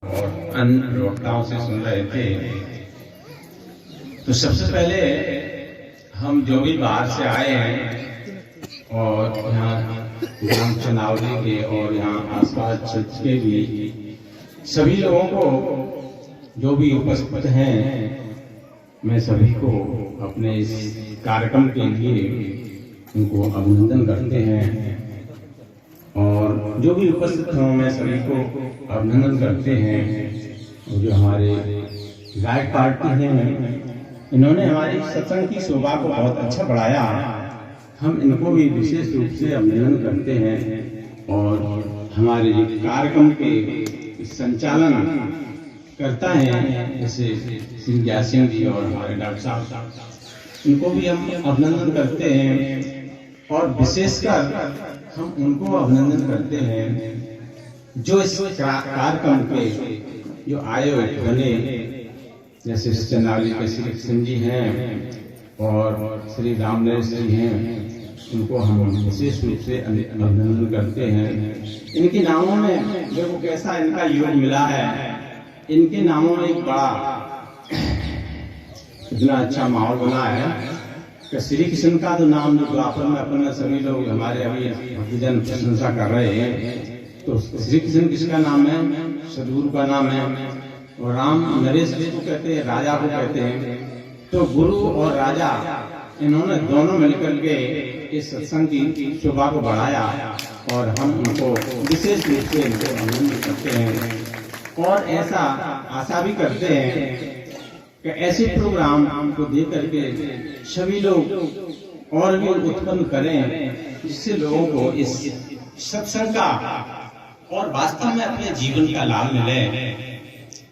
और अन्य वक्ताओं से सुन रहे थे। तो सबसे पहले हम जो भी बाहर से आए हैं और यहाँ ग्राम चनावली के और यहाँ आसपास क्षेत्र के भी सभी लोगों को जो भी उपस्थित हैं, मैं सभी को अपने इस कार्यक्रम के लिए उनको अभिनंदन करते हैं। और जो भी उपस्थित हों, मैं सभी को अभिनंदन करते हैं। और जो हमारे गायक पार्टी हैं, इन्होंने हमारी सत्संग की शोभा को बहुत अच्छा बढ़ाया। हम इनको भी विशेष रूप से अभिनंदन करते हैं। और हमारे कार्यक्रम के संचालन करता है जैसे सिंह सिंह जी और हमारे डॉक्टर साहब, इनको भी हम अभिनंदन करते हैं। और विशेषकर हम उनको अभिनंदन करते हैं जो इस कार्यक्रम के जो आयोजक बने, जैसे चनावली के श्री कृष्ण जी हैं और श्री रामनरेश जी हैं, उनको हम विशेष रूप से अभिनंदन करते हैं। इनके नामों में देखो कैसा इनका योग मिला है। इनके नामों में एक बड़ा इतना अच्छा माहौल बना है कि श्री कृष्ण का तो नाम जो द्वापर में अपने सभी लोग हमारे अभी भक्तजन प्रशंसा कर रहे हैं। तो श्री कृष्ण किसका नाम है? सदगुरु का नाम है। और राम नरेश जी को कहते हैं, राजा को कहते हैं। तो गुरु और राजा इन्होंने दोनों मिलकर के इस सत्संग की शोभा को बढ़ाया और हम उनको विशेष रूप से इनको अभिनंदन करते हैं। और ऐसा आशा भी करते हैं कि ऐसे प्रोग्राम को देख करके सभी लोग और भी उत्पन्न करें, जिससे लोगों को इस सत्संग का और वास्तव में अपने जीवन का लाभ मिले।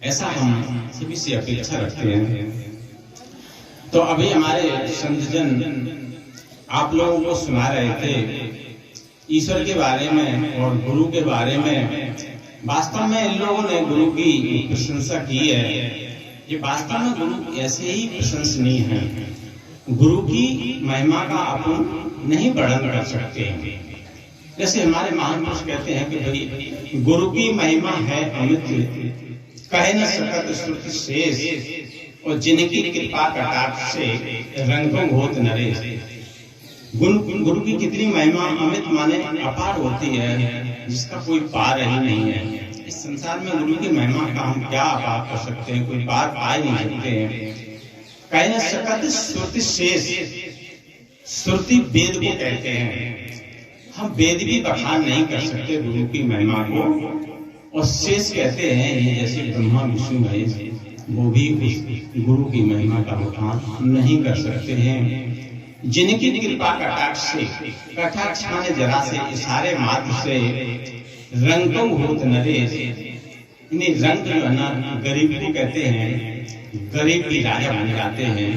ऐसा हम सभी से अपेक्षा रखते हैं। तो अभी हमारे संतजन आप लोगों को सुना रहे थे ईश्वर के बारे में और गुरु के बारे में। वास्तव में इन लोगों ने गुरु की प्रशंसा की है। ये वास्तव में गुरु ऐसे ही प्रशंसनीय है। गुरु की महिमा का अपन नहीं वर्णन कर सकते। जैसे हमारे महान पुरुष कहते हैं कि भाई गुरु की महिमा है अमित, कहे न सकत श्रुति शेष, और जिनकी कृपा कटाक्ष से रंगों होत नरेश। गुरु की कितनी महिमा अमित माने अपार होती है, जिसका कोई पार ही नहीं है। इस संसार में गुरु की महिमा का हम क्या पार कर सकते हैं? कोई पार पा ही नहीं सकते हैं। कहे न सकत श्रुति शेष, श्रुति वेद को कहते हैं। हम वेद भी बखान नहीं कर सकते गुरु की महिमा को। और शेष कहते हैं ये जैसे ब्रह्मा विष्णु महेश, वो भी गुरु की महिमा का बखान नहीं कर सकते हैं। जिनकी कृपा कटाक्ष से, कटाक्ष माने जरा से इशारे मात्र से, रंगों होत नरेश। इन्हें रंग जो है ना गरीब को कहते हैं, गरीब भी राजा बन जाते हैं।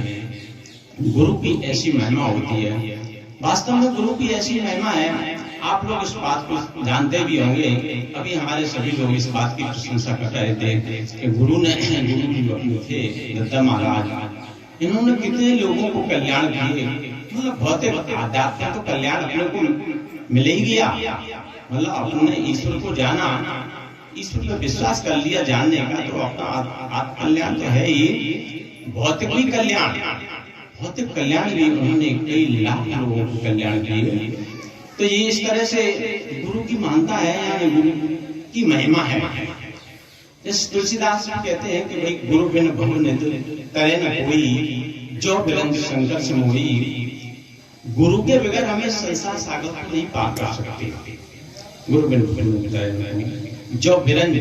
गुरु की ऐसी महिमा होती है। वास्तव में गुरु की ऐसी महिमा है। आप लोग इस बात को जानते भी होंगे। अभी हमारे सभी लोग इस बात की प्रशंसा कर रहे थे कि गुरु थे दत्ता महाराज, इन्होंने कितने लोगों को कल्याण किए। मतलब भौतिक आध्यात्मिक तो कल्याण अपने को मिल ही गया। मतलब अपने ईश्वर को जाना, ईश्वर पर विश्वास कर लिया जानने का, तो अपना आत्म कल्याण तो है ही। भौतिक भी कल्याण, भौतिक कल्याण भी उन्होंने कई लाख लोगों को कल्याण किए। तो ये इस तरह से गुरु की मानता है, यानी गुरु की महिमा है। इस तुलसीदास भी कहते हैं कि भाई गुरु बिन बहु निध तरे न कोई, जो बिरंज शंकर से मोही। गुरु के बगैर हमें संसार सागर को नहीं पार कर सकते। गुरु बिन जो बिरंज,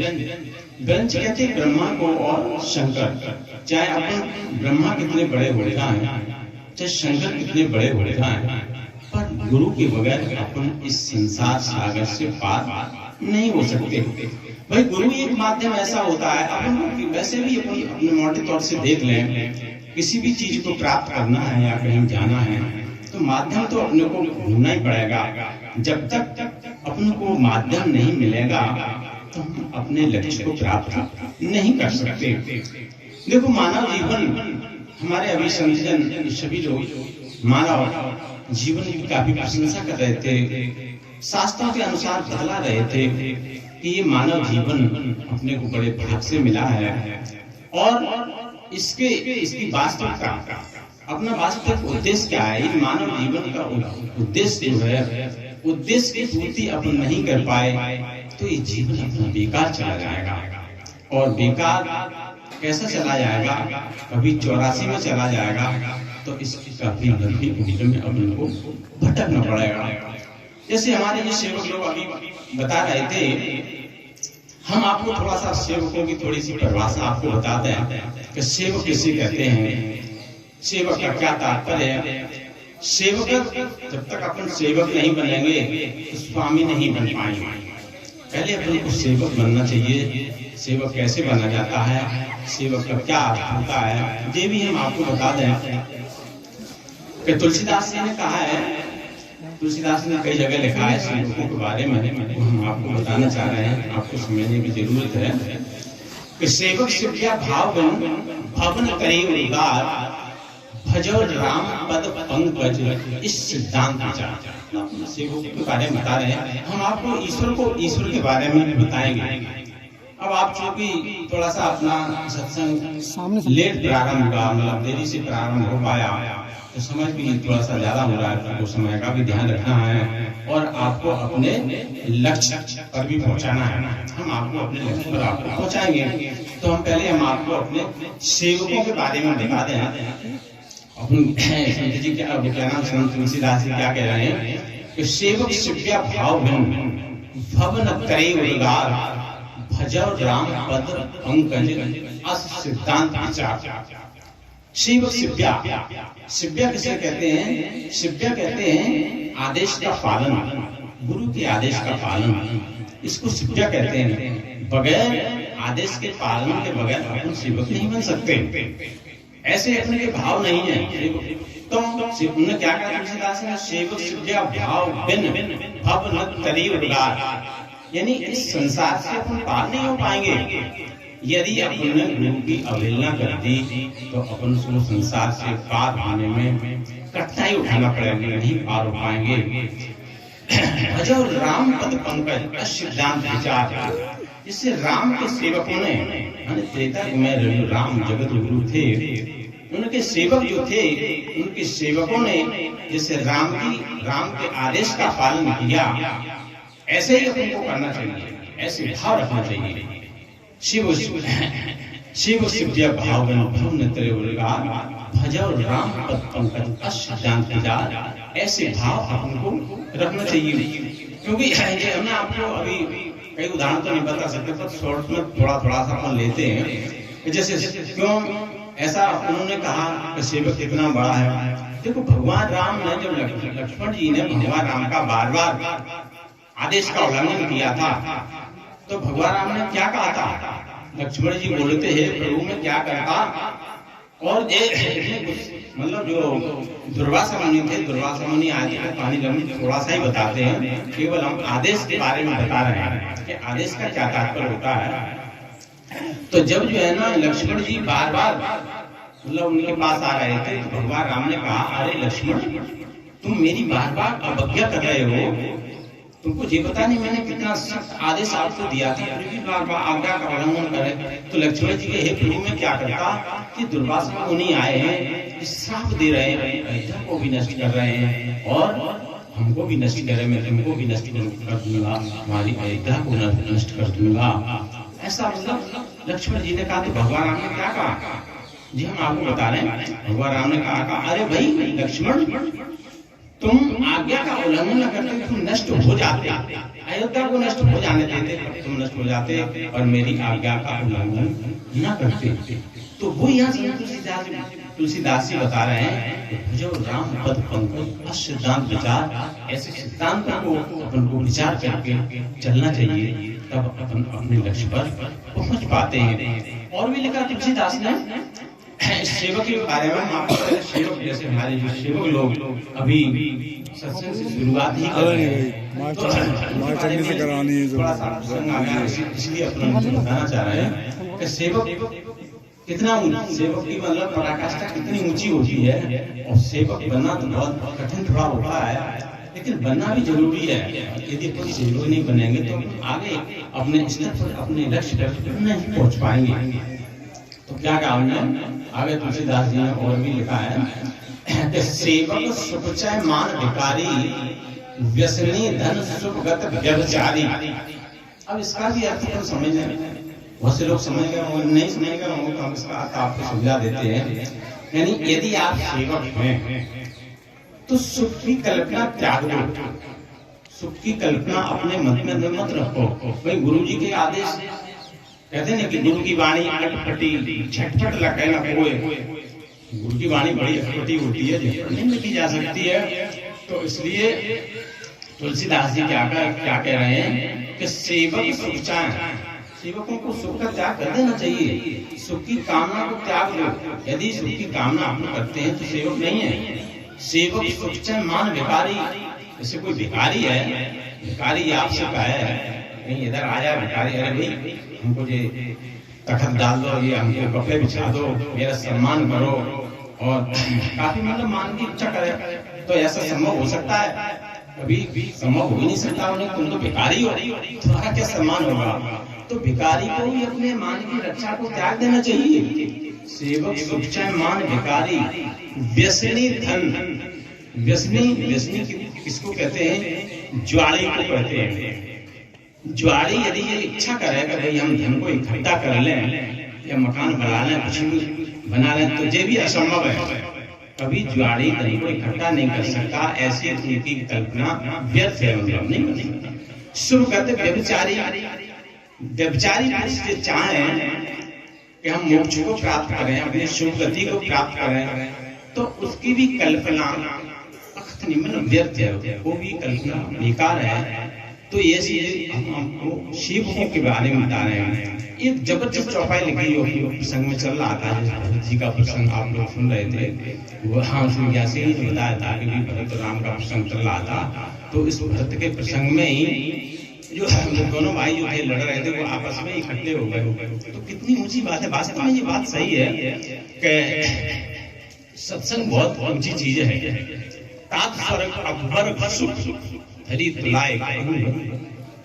बिरंज कहते हैं ब्रह्मा को और शंकर। चाहे अपन ब्रह्मा कितने बड़े हो जाएं, चाहे शंकर कितने बड़े हो जाएं, पर गुरु के बगैर अपन इस संसार सागर से पार नहीं हो सकते। भाई गुरु एक माध्यम ऐसा होता है। अपन वैसे भी अपन अपने मोटे तौर से देख लें, किसी भी चीज को प्राप्त करना है या कहीं जाना है तो माध्यम तो अपने को ढूंढना ही पड़ेगा। जब तक अपने को माध्यम नहीं मिलेगा तो हम अपने लक्ष्य को प्राप्त नहीं कर सकते। देखो मानव जीवन, हमारे अभी संतजन सभी लोग मानव जीवन की काफी प्रशंसा कर रहे थे, शास्त्रों के अनुसार बतला रहे थे कि ये मानव जीवन अपने को बड़े भाग से मिला है और इसकी वास्तविकता, अपना वास्तविक उद्देश्य क्या है। इन मानव जीवन का उद्देश्य जो है, उद्देश्य की पूर्ति अपन नहीं कर पाए तो ये जीवन अपना बेकार चला जाएगा। और बेकार कैसा चला जाएगा, कभी 84 में चला जाएगा, तो इसकी काफी लंबी उम्र में अपन को भटकना पड़ेगा। जैसे हमारे ये सेवक लोग अभी बता रहे थे, हम आपको थोड़ा सा सेवकों की थोड़ी सी परिभाषा आपको बताते हैं कि सेवक किसे कहते हैं, सेवक का क्या तात्पर्य है। सेवक जब तक अपन सेवक नहीं बनेंगे तो स्वामी नहीं बन पाएंगे। पहले अपन को सेवक बनना चाहिए। सेवक कैसे बना जाता है, सेवक का क्या अर्थ होता है, ये भी हम आपको बता दें कि तुलसीदास जी ने कहा है, तुलसीदास ने कई जगह लिखा है सेवकों के बारे में, हम आपको बताना चाह रहे हैं, आपको समझने की जरूरत है कि सेवक शिव्या भाव भवन करे उदार भजो राम पद पंकज, इस सिद्धांत विचार सेवकों के बारे में बता रहे हैं। हम आपको ईश्वर के बारे में बताएंगे। अब आप चूंकि थोड़ा सा अपना सत्संग लेट प्रारंभ हुआ, मतलब देरी से प्रारंभ हो पाया, तो समझ भी थोड़ा सा ज्यादा हो रहा है, तो समय का भी ध्यान रखना है और आपको अपने लक्ष्य पर भी पहुंचाना है। हम आपको अपने लक्ष्य पर आपको पहुंचाएंगे। तो हम पहले आपको अपने सेवकों के बारे में बता दें। संत जी क्या नाम, संत तुलसीदास जी क्या कह रहे हैं कि सेवक शिव्या भाव भवन करे उदार भजो राम पद पंकज, अस सिद्धांत विचार। सेवक शिव्या, शिव्या किसे कहते हैं, शिव्या कहते हैं आदेश का पालन, गुरु के आदेश का पालन, इसको शिव्या कहते हैं। बगैर आदेश के पालन के बगैर अपन सेवक नहीं बन सकते। ऐसे अपने के भाव नहीं है। तो उन्होंने क्या कहा तुलसीदास ने, सेवक शिव्या भाव बिन भव न करे उदार, यानी इस संसार से अपन पार नहीं हो पाएंगे। यदि अपन ने गुरु की अवहेलना कर दी तो अपन को संसार से पार होने में कठिनाई उठाना पड़ेगा, नहीं पार हो पाएंगे। भजो राम पद पंकज, सिद्धांत विचार। इससे राम के सेवकों ने, त्रेता में राम जगत गुरु थे, उनके सेवक जो थे, उनके सेवकों ने जैसे राम के आदेश का पालन किया, ऐसे ही अपन को करना चाहिए, ऐसे भाव रखना चाहिए। शिव शिव्या भाव भजो राम पद पंकज, सिद्धांत विचार, ऐसे भाव अपन को रखना चाहिए। क्योंकि हमने आपको अभी कई उदाहरण तो नहीं बता सकते, पर शॉर्ट में थोड़ा सा अपन लेते हैं। जैसे क्यों ऐसा उन्होंने कहा कि सेवक कितना बड़ा है। देखो भगवान राम ने, जब लक्ष्मण जी ने भगवान राम का बार आदेश का उल्लंघन किया था, तो भगवान राम ने क्या कहा था, लक्ष्मण जी बोलते हैं प्रभु मैं क्या करता। और मतलब जो दुर्वासा मुनि थे, दुर्वासा मुनि आदि को पानी लंबी थोड़ा सा ही बताते हैं, केवल हम आदेश के बारे में बता रहे हैं कि आदेश का क्या तात्पर्य होता है। तो जब जो है ना लक्ष्मण जी बार मतलब उनके पास आ रहे थे, तो भगवान राम ने कहा, अरे लक्ष्मण तुम मेरी बार अवज्ञा कर रहे हो, तुमको ये पता नहीं मैंने कितना सख्त आदेश आपको दिया था, फिर भी बार आज्ञा का उल्लंघन करे। तो लक्ष्मण जी के हे प्रभु में क्या करता कि दुर्वासा मुनि आए हैं, श्राप दे रहे हैं, अयोध्या को भी नष्ट कर रहे हैं और हमको भी नष्ट कर रहे हैं, मैं तुमको भी नष्ट कर दूंगा, हमारी अयोध्या को नष्ट कर दूंगा। ऐसा मतलब लक्ष्मण जी ने कहा। तो भगवान राम ने क्या कहा, जी हम आपको बता रहे हैं, भगवान राम ने कहा, अरे भाई लक्ष्मण तुम आज्ञा का उल्लंघन न करते, तुम नष्ट हो जाते, अयोध्या को नष्ट हो जाने देते, तुम नष्ट हो जाते और मेरी आज्ञा का उल्लंघन न करते। तो वो यहाँ तुलसीदास जी बता रहे हैं, जो राम पद पंकज, सिद्धांत विचार, ऐसे सिद्धांत को अपन को विचार करके चलना चाहिए, तब अपन अपने लक्ष्य पर पहुंच पाते हैं। और भी लिखा तुलसीदास ने सेवक के बारे में, सेवक जैसे हमारे जो सेवक लोग अभी सत्संग से शुरुआत ही कर रहे हैं, थोड़ा सा इसलिए अपन बताना चाह रहे हैं कि सेवक कितना, सेवक की मतलब पराकाष्ठा कितनी ऊंची होती है, और सेवक बनना तो बहुत कठिन थोड़ा होता है। लेकिन बनना भी जरूरी है। यदि कोई सेवक नहीं बनेंगे तो आगे अपने स्तर पर, अपने लक्ष्य पर नहीं पहुंच पाएंगे। तो क्या कहा उन्होंने आगे, तुलसीदास जी ने और भी लिखा है कि सेवक सुखचय मान भिखारी, व्यसनी धन सुखगत व्यभिचारी। अब इसका भी अर्थ हम समझ लें, बहुत से लोग समझ गए और नहीं समझ गए होंगे तो हम इसका अर्थ आपको समझा देते हैं। यानी यदि आप सेवक हैं तो सुख की कल्पना त्याग दो, सुख की कल्पना अपने मन में मत रखो। भाई गुरु जी के आदेश कहते हैं कि गुरु की वाणी अटपटी झटपट लगे ना कोई। गुरु की वाणी बड़ी अटपटी होती है, झटपट नहीं लिखी जा सकती है। तो इसलिए तुलसीदास जी क्या कह रहे हैं कि सेवक सुख चाहे, सेवकों को सुख का त्याग कर देना चाहिए, सुख की कामना को त्याग दो। यदि सुख की कामना आप करते हैं तो सेवक नहीं है। सेवक सुख चाहे मान भिखारी, जैसे कोई भिखारी है, भिखारी आपसे कहा है नहीं इधर आ जाए भिखारी, अरे भाई हमको ये तखत डाल दो, ये हमको कपड़े बिछा दो, मेरा सम्मान करो, और काफी मतलब मान की इच्छा करे, तो ऐसा संभव हो सकता है? कभी भी संभव हो ही नहीं सकता। उन्हें तुम तो भिखारी हो, तुम्हारा क्या सम्मान होगा? तो भिखारी को भी अपने मान की रक्षा को त्याग देना चाहिए। सेवक सुख चाहे मान भिखारी, व्यसनी धन, व्यसनी किसको कहते हैं? ज्वाड़ी को कहते हैं। ज्वाड़ी यदि ये इच्छा करे कि भाई हम धन को इकट्ठा कर लें या मकान बना लें, कुछ भी बना लें, तो ये भी असंभव है। कभी ज्वाड़ी धन को इकट्ठा नहीं कर सकता, ऐसी उनकी कल्पना व्यर्थ है, मतलब नहीं कर सकता। शुभ कहते व्यभिचारी, व्यभिचारी पुरुष चाहें कि हम मोक्ष को प्राप्त करें, अपनी शुभ गति को प्राप्त करें, तो उसकी भी कल्पना मतलब व्यर्थ है, वो भी कल्पना बेकार है। तो ये चीज हम आपको सेवकों के बारे में बता रहे हैं। एक जबरदस्त चौपाई लिखी जो प्रसंग में चल रहा था, भरत जी का प्रसंग आप लोग सुन रहे थे, वो हाँ से ही बताया था कि भरत राम का प्रसंग चल रहा था। तो इस भरत के प्रसंग में ही जो दोनों भाई जो थे लड़ रहे थे वो आपस में इकट्ठे हो गए। तो कितनी ऊंची बात है, वास्तव में ये बात सही है कि सत्संग बहुत ऊंची चीज है। अकबर सुख हरि तुलाए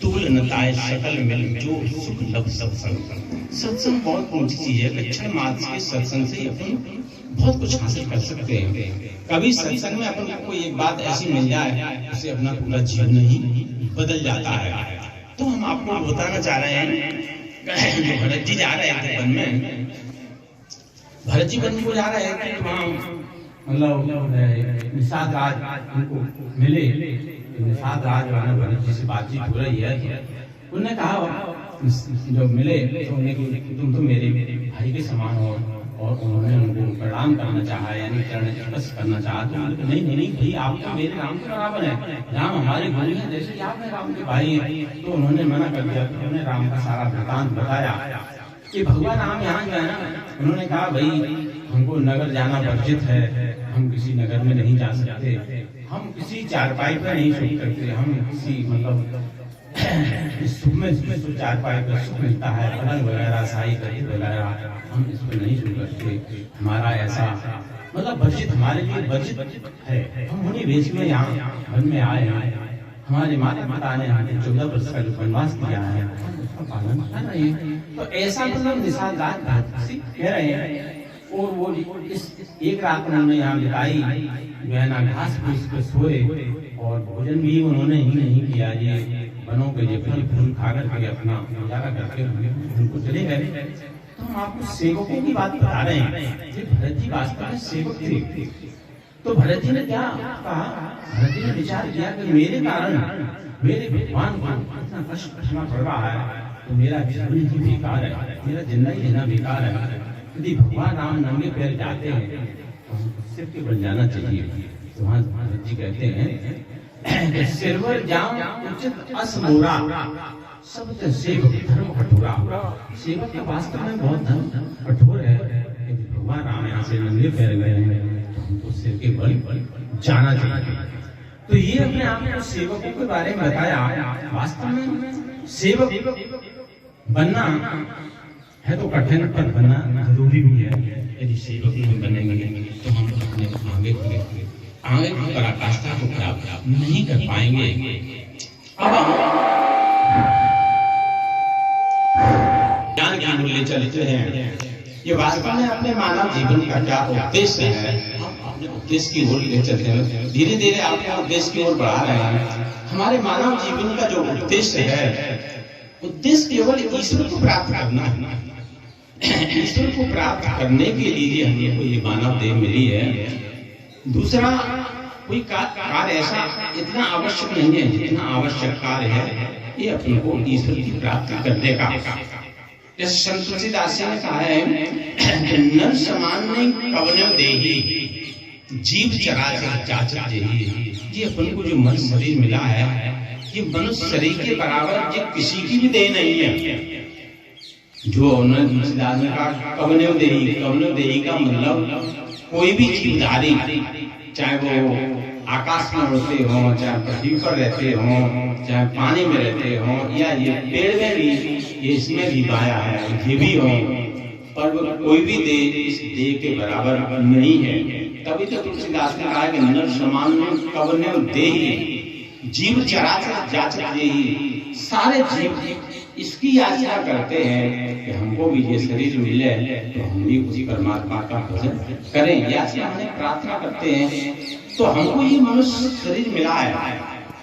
तूल नताए सकल मिल जो सुख लब सत्संग। सत्संग बहुत ऊंची चीज है। क्षण मात्र के सत्संग से अपन बहुत कुछ हासिल कर सकते हैं। कभी सत्संग में अपन को एक बात ऐसी मिल जाए उससे अपना पूरा जीवन ही बदल जाता है। तो हम आपको बताना चाह रहे हैं, जो भरत जी जा रहे थे वन में, भरत जी वन को जा रहे थे, वहाँ मतलब निषाद राज उनको मिले। निषाद राज भरत जी से बातचीत हो रही है, उन्होंने कहा जब मिले तो उन्हें तुम तो मेरे भाई के समान हो, और उन्होंने उनको प्रणाम करना चाहा, यानी चरण स्पर्श करना चाहा। तो नहीं भाई आप तो मेरे राम के बराबर है, राम हमारे गुरु हैं, जैसे कि आप राम के भाई हैं। तो उन्होंने मना कर दिया। तो उन्होंने राम का सारा वृतांत बताया कि भगवान राम यहाँ जो है ना, उन्होंने कहा भाई हमको नगर जाना वर्जित है, हम किसी नगर में नहीं जा सकते, हम किसी चारपाई पर नहीं सो सकते, हम किसी मतलब सुख में चारपाई पर सुख मिलता है, पलंग वगैरह शाही वगैरह, हम इस पर नहीं सो सकते। हमारा ऐसा मतलब वर्जित, हमारे लिए वर्जित है। हम उन्हीं वेश में यहाँ वन में आए हैं। हमारे माता पिता ने हमें 14 वर्ष का जो वनवास किया है उसका पालन कर रहे हैं। तो ऐसा मतलब निषाद राज कह रहे हैं। और वो इस एक रात उन्होंने यहाँ बिताई, जो है ना घास फूस पे सोए, और भोजन भी उन्होंने ही नहीं किया। ये बनों के ये फल फूल खा करके अपना गुजारा करके उनको चले गए। तो हम आपको सेवकों की बात बता रहे हैं। ये भरत जी वास्तव में सेवक थे। तो भरत जी ने क्या कहा? भरत जी ने विचार किया कि मेरे कारण मेरे भगवान को इतना कष्ट उठाना पड़ रहा है, तो मेरा जीवन ही बेकार है, मेरा जिंदगी जीना बेकार है। यदि भगवान राम नंगे पैर जाते हैं तो सिर के बन जाना चाहिए। तो वहाँ भरत जी कहते हैं कि सिरवर जाम उचित असमोरा, सब सेवक धर्म कठोरा। सेवक का वास्तव में बहुत धर्म कठोर है। यदि भगवान राम यहाँ से नंगे पैर गए हैं तो हमको सिर के बल जाना चाहिए। तो ये अपने आप में सेवकों के बारे में बताया। वास्तव में सेवक बनना है तो कठिन, पर बनना जरूरी भी है। यदि सेवक नहीं बनेंगे तो हम अपने आगे की पराकाष्ठा को प्राप्त नहीं कर पाएंगे। अब ज्ञान की मूल्य चलते हैं, ये वास्तव में अपने मानव जीवन का क्या उद्देश्य है, अपने उद्देश्य की ओर ले चलते हैं। धीरे धीरे अपने उद्देश्य की ओर बढ़ा रहे हैं। हमारे मानव जीवन का जो उद्देश्य है, उद्देश्य केवल ईश्वर को प्राप्त करना है। ईश्वर को प्राप्त करने के लिए हमको ये मानव देह मिली है। दूसरा कोई कार्य ऐसा इतना आवश्यक नहीं है जितना आवश्यक कार्य है ये अपने को ईश्वर की प्राप्ति करने का। जैसे संत तुलसीदास जी ने कहा है, नर समान कवने देही जीव चराचर चाचर देही। ये अपन को जो मनुष्य शरीर मिला है, ये मनुष्य शरीर के बराबर ये किसी की भी देह नहीं है। जो तुलसीदास ने कहा कवने देही का मतलब कोई भी जीवधारी, चाहे वो आकाश में उड़ते हो, चाहे पृथ्वी पर रहते हो, चाहे पानी में रहते हो, या ये पेड़ में भी, ये इसमें भी माया है, ये भी हो, पर कोई भी देह इस देह के बराबर नहीं है। तभी तो तुलसीदास ने कहा कि नर समान कवने देही जीव चराचर जाचर देही। सारे जीव इसकी याचना करते हैं कि हमको भी ये शरीर मिले तो हम भी उसी परमात्मा का भजन करें, याचना हमें प्रार्थना करते हैं। तो हमको ये मनुष्य शरीर मिला है,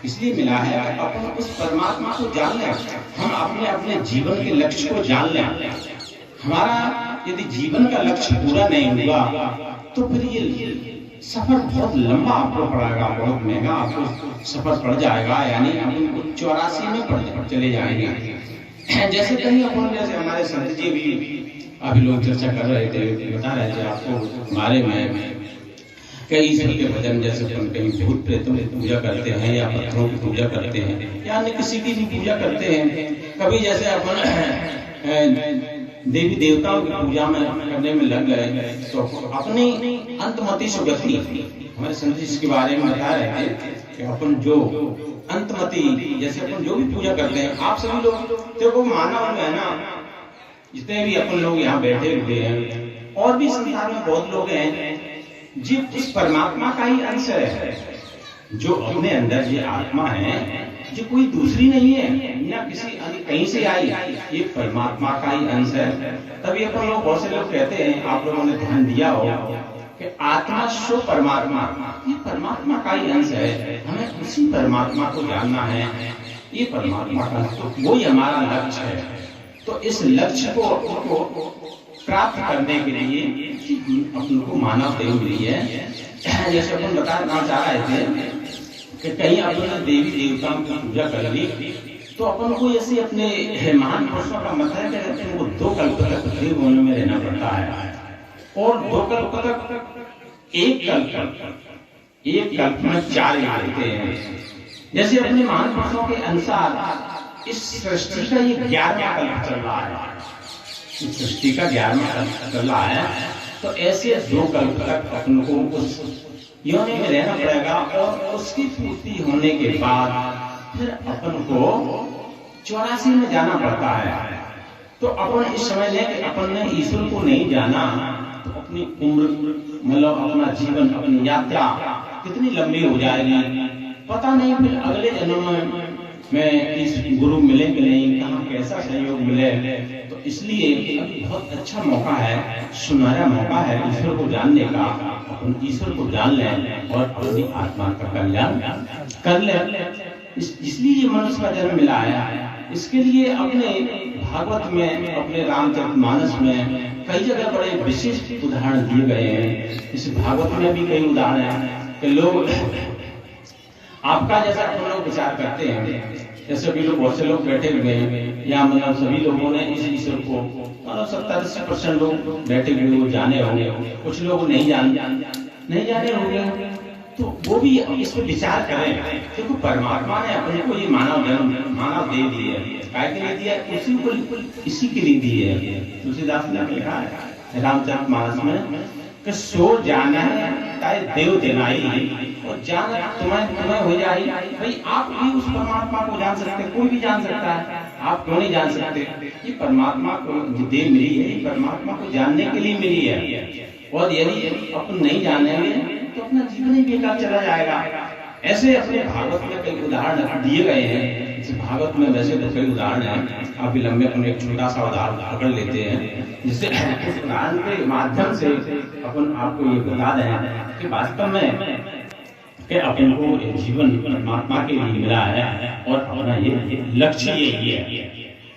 इसलिए मिला है अपन उस परमात्मा को जान लें, हम अपने अपने जीवन के लक्ष्य को जान लें। हमारा यदि जीवन का लक्ष्य पूरा नहीं हुआ तो फिर ये सफर बहुत लंबा आपको पड़ेगा, बहुत महंगा आपको सफर पड़ जाएगा, यानी अपन 84 में पड़ चले जाएंगे। जैसे कहीं अपन, जैसे हमारे संत जी भी अभी लोग चर्चा कर रहे थे, बता रहे थे आपको बारे में, कई ईश्वर के भजन, जैसे अपन कहीं भूत प्रेतों की पूजा करते हैं या पत्थरों की पूजा करते हैं या अन्य किसी की भी पूजा करते हैं। कभी जैसे अपन देवी देवताओं की पूजा में करने में लग गए तो अपनी अंतमति सुगति, हमारे संत जी इसके बारे में बता रहे थे कि अपन जो अंतमति, जैसे अपन जो भी पूजा करते हैं, आप सभी लोग देखो मानव है ना, जितने भी अपन लोग यहाँ बैठे हुए हैं और भी संसार में बहुत लोग हैं जी, इस परमात्मा का ही अंश है। जो अपने अंदर ये आत्मा है, जो कोई दूसरी नहीं है, ना किसी कहीं से आई, ये परमात्मा का ही अंश है। तभी अपन लोग, बहुत से लोग कहते हैं, आप लोगों ने ध्यान दिया हो कि आत्मा सो परमात्मा, ये परमात्मा का ही अंश है। हमें उसी परमात्मा को जानना है, ये परमात्मा का, तो वही हमारा लक्ष्य है। तो इस लक्ष्य को प्राप्त करने के लिए अपन को मानव देह मिली है। जैसे अपन बताना चाह रहे थे कि कहीं अपन देवी देवताओं की पूजा कर ली तो अपन को ऐसे अपने महान पुरुषों का मत है कि उनको 2 कल्प तक पृथ्वी भूमि में रहना पड़ता है, और 2 कल्प तक एक कल्प में 4 युग होते हैं। जैसे अपने महान पुरुषों के अनुसार इस सृष्टि का ये 11वां कल्प चल रहा है, इस सृष्टि का 11वां कल्प चल रहा है। तो ऐसे 2 कल्प तक अपन को उस योनि में रहना पड़ेगा, और उसकी पूर्ति होने के बाद फिर अपन को 84 में जाना पड़ता है। तो अपन इस समय ले कि अपन ने ईश्वर को नहीं जाना तो अपनी उम्र, मतलब अपना जीवन, अपनी यात्रा कितनी लंबी हो जाएगी पता नहीं। फिर अगले जन्म में इस गुरु मिले कि नहीं, कहाँ कैसा सहयोग मिले। तो इसलिए अभी बहुत अच्छा मौका है, सुनहरा मौका है ईश्वर को जानने का। अपन ईश्वर को जान लें और अपनी आत्मा का कल्याण कर लें। इसलिए मनुष्य का जन्म मिला है। इसके लिए अपने भागवत में, अपने रामचरितमानस में कई जगह बड़े विशिष्ट उदाहरण दिए गए हैं। इस भागवत में भी कई उदाहरण हैं कि लोग आपका जैसा हम लोग विचार करते हैं, जैसे भी लोग, बहुत से लोग बैठे हुए हैं या मतलब सभी लोगों ने इस ईश्वर को, मतलब 70-80% लोग बैठे हुए वो जाने होंगे, कुछ लोग नहीं जाने होंगे। तो वो भी इस पर विचार करें। देखो परमात्मा ने अपने को ये मानव दे दी है, काय के लिए दिया है? इसी के लिए दी है। तुलसीदास ने लिखा है रामचरितमानस में कि सो जाना है ताए देव देनाई, और जान तुम्हें हो जाए। भाई आप भी उस परमात्मा को जान सकते, कोई भी जान सकता है, आप क्यों नहीं जान सकते? ये परमात्मा को देह मिली है, ये परमात्मा को जानने के लिए मिली है। और यदि अपन नहीं जानेंगे तो अपना जीवन ही बेकार चला जाएगा। ऐसे अपने भागवत में कई उदाहरण दिए गए हैं। इस भागवत में वैसे तो कई उदाहरण हैं, आप विलंब में अपने एक छोटा सा उदाहरण पकड़ लेते हैं, जिससे उस उदाहरण के माध्यम से अपन आपको ये बता दें कि वास्तव में कि अपन को जीवन परमात्मा के लिए मिला है और अपना ये लक्ष्य यही है।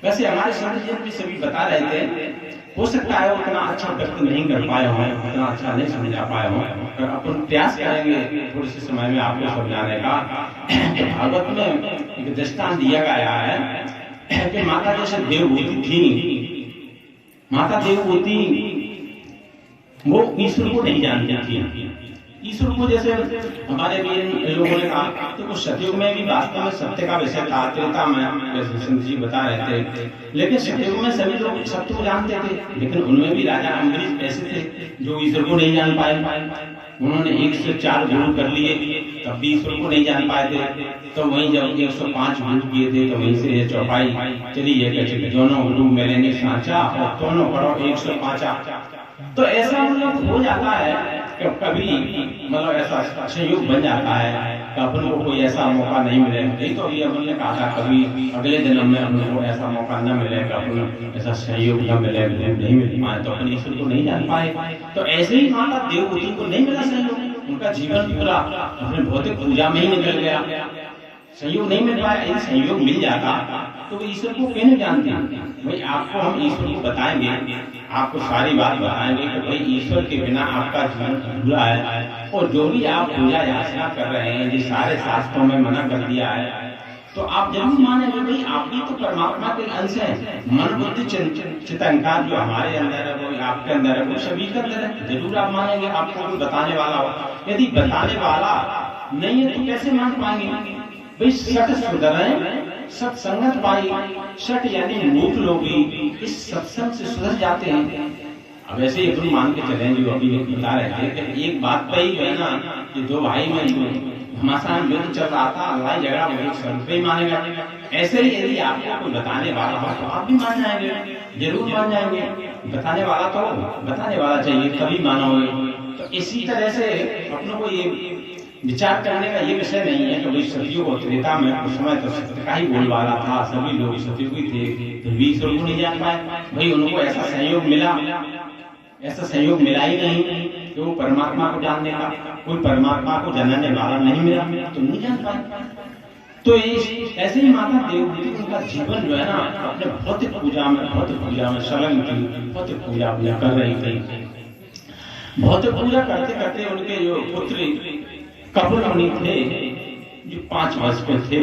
वैसे हमारे संत जी भी सभी बता रहे थे, हो सकता है उतना अच्छा व्यक्त नहीं कर पाए हों, उतना अच्छा नहीं समझा पाए हों, पर अपन प्रयास करेंगे थोड़े से समय में आपको समझाने का। भागवत में एक दृष्टांत दिया गया है कि माता जैसे देवभूति थी, माता देवभूति वो ईश्वर को नहीं जानती थी। ईश्वर को जैसे हमारे भी लोगों ने कहा कि वो सतयुग में भी वास्तव में सत्य का विषय था, त्रेता में जैसे संत जी बता रहे थे, लेकिन सतयुग में सभी लोग सत्य को जानते थे, लेकिन उनमें भी राजा अम्बरीश ऐसे थे जो ईश्वर को नहीं जान पाए। उन्होंने 104 गुरु कर लिए, तब भी ईश्वर को नहीं जान पाए थे। तो वहीं जब 105 गुरु किए थे, तो वहीं से ये चौपाई चली है, दोनों गुरु मेरे ने सांचा और दोनों करो 105। तो ऐसा मतलब हो जाता है कि कभी मतलब ऐसा संयोग बन जाता है कि अपन को कोई ऐसा मौका नहीं मिले। यही तो अभी अपन ने कहा था, कभी अगले जन्म में अपन को ऐसा मौका न मिले, अपन ऐसा सहयोग न मिले, नहीं मिल पाए, तो अपन ईश्वर को नहीं जान पाए। तो ऐसे ही माता देवभूति को नहीं मिला सहयोग, उनका जीवन पूरा अपने भौतिक पूजा में ही निकल गया, सहयोग नहीं मिल पाया। यदि सहयोग मिल जाता तो वो ईश्वर को क्यों नहीं जानते? भाई आपको हम ईश्वर को बताएंगे, आपको सारी बात बताएंगे कि भाई ईश्वर के बिना आपका जीवन अधूरा है, और जो भी आप पूजा याचना कर रहे हैं, जिस सारे शास्त्रों में मना कर दिया है, तो आप जरूर मानेंगे भाई आप भी तो परमात्मा के अंश हैं। मन बुद्धि चित्तअहंकार जो हमारे अंदर है, वो आपके अंदर है, वो सभी के अंदर है, जरूर आप मानेंगे। आपको कोई बताने वाला हो, यदि बताने वाला नहीं है तो कैसे मान पाएंगे? भाई सत सुधरें सत्संगत पाई, सट यानी मूर्ख लोग भी इस सत्संग से सुधर जाते हैं। अब ऐसे ही तुम मान के चलें, जो अभी बता रहे थे कि एक बात पे ही जो है ना, कि दो भाई में घमासान युद्ध चल रहा था, लड़ाई झगड़ा वो एक स्वरूप पे ही मानेगा। ऐसे ही यदि आपको कोई बताने वाला हो तो आप भी मान जाएंगे, जरूर मान जाएंगे। बताने वाला तो बताने वाला चाहिए, तभी मानोगे। तो इसी तरह से अपनों को ये विचार करने का ये विषय नहीं है कि भाई सतयुग और त्रेता में उस समय तो सत्य का ही बोलबाला था, सभी लोग सतयुगी थे, तो भी ईश्वर को नहीं जान पाए। भाई उनको ऐसा सहयोग मिला, ऐसा सहयोग मिला ही नहीं कि वो परमात्मा को जानने का, कोई परमात्मा को जानने वाला नहीं मिला, तो नहीं जान पाए। तो ऐसे ही माता देवभूति उनका जीवन जो है ना, अपने भौतिक पूजा में संलग्न थी, भौतिक पूजा कर रही थी। भौतिक पूजा करते करते उनके जो पुत्र कपिल मुनि थे, जो 5 वर्ष के थे,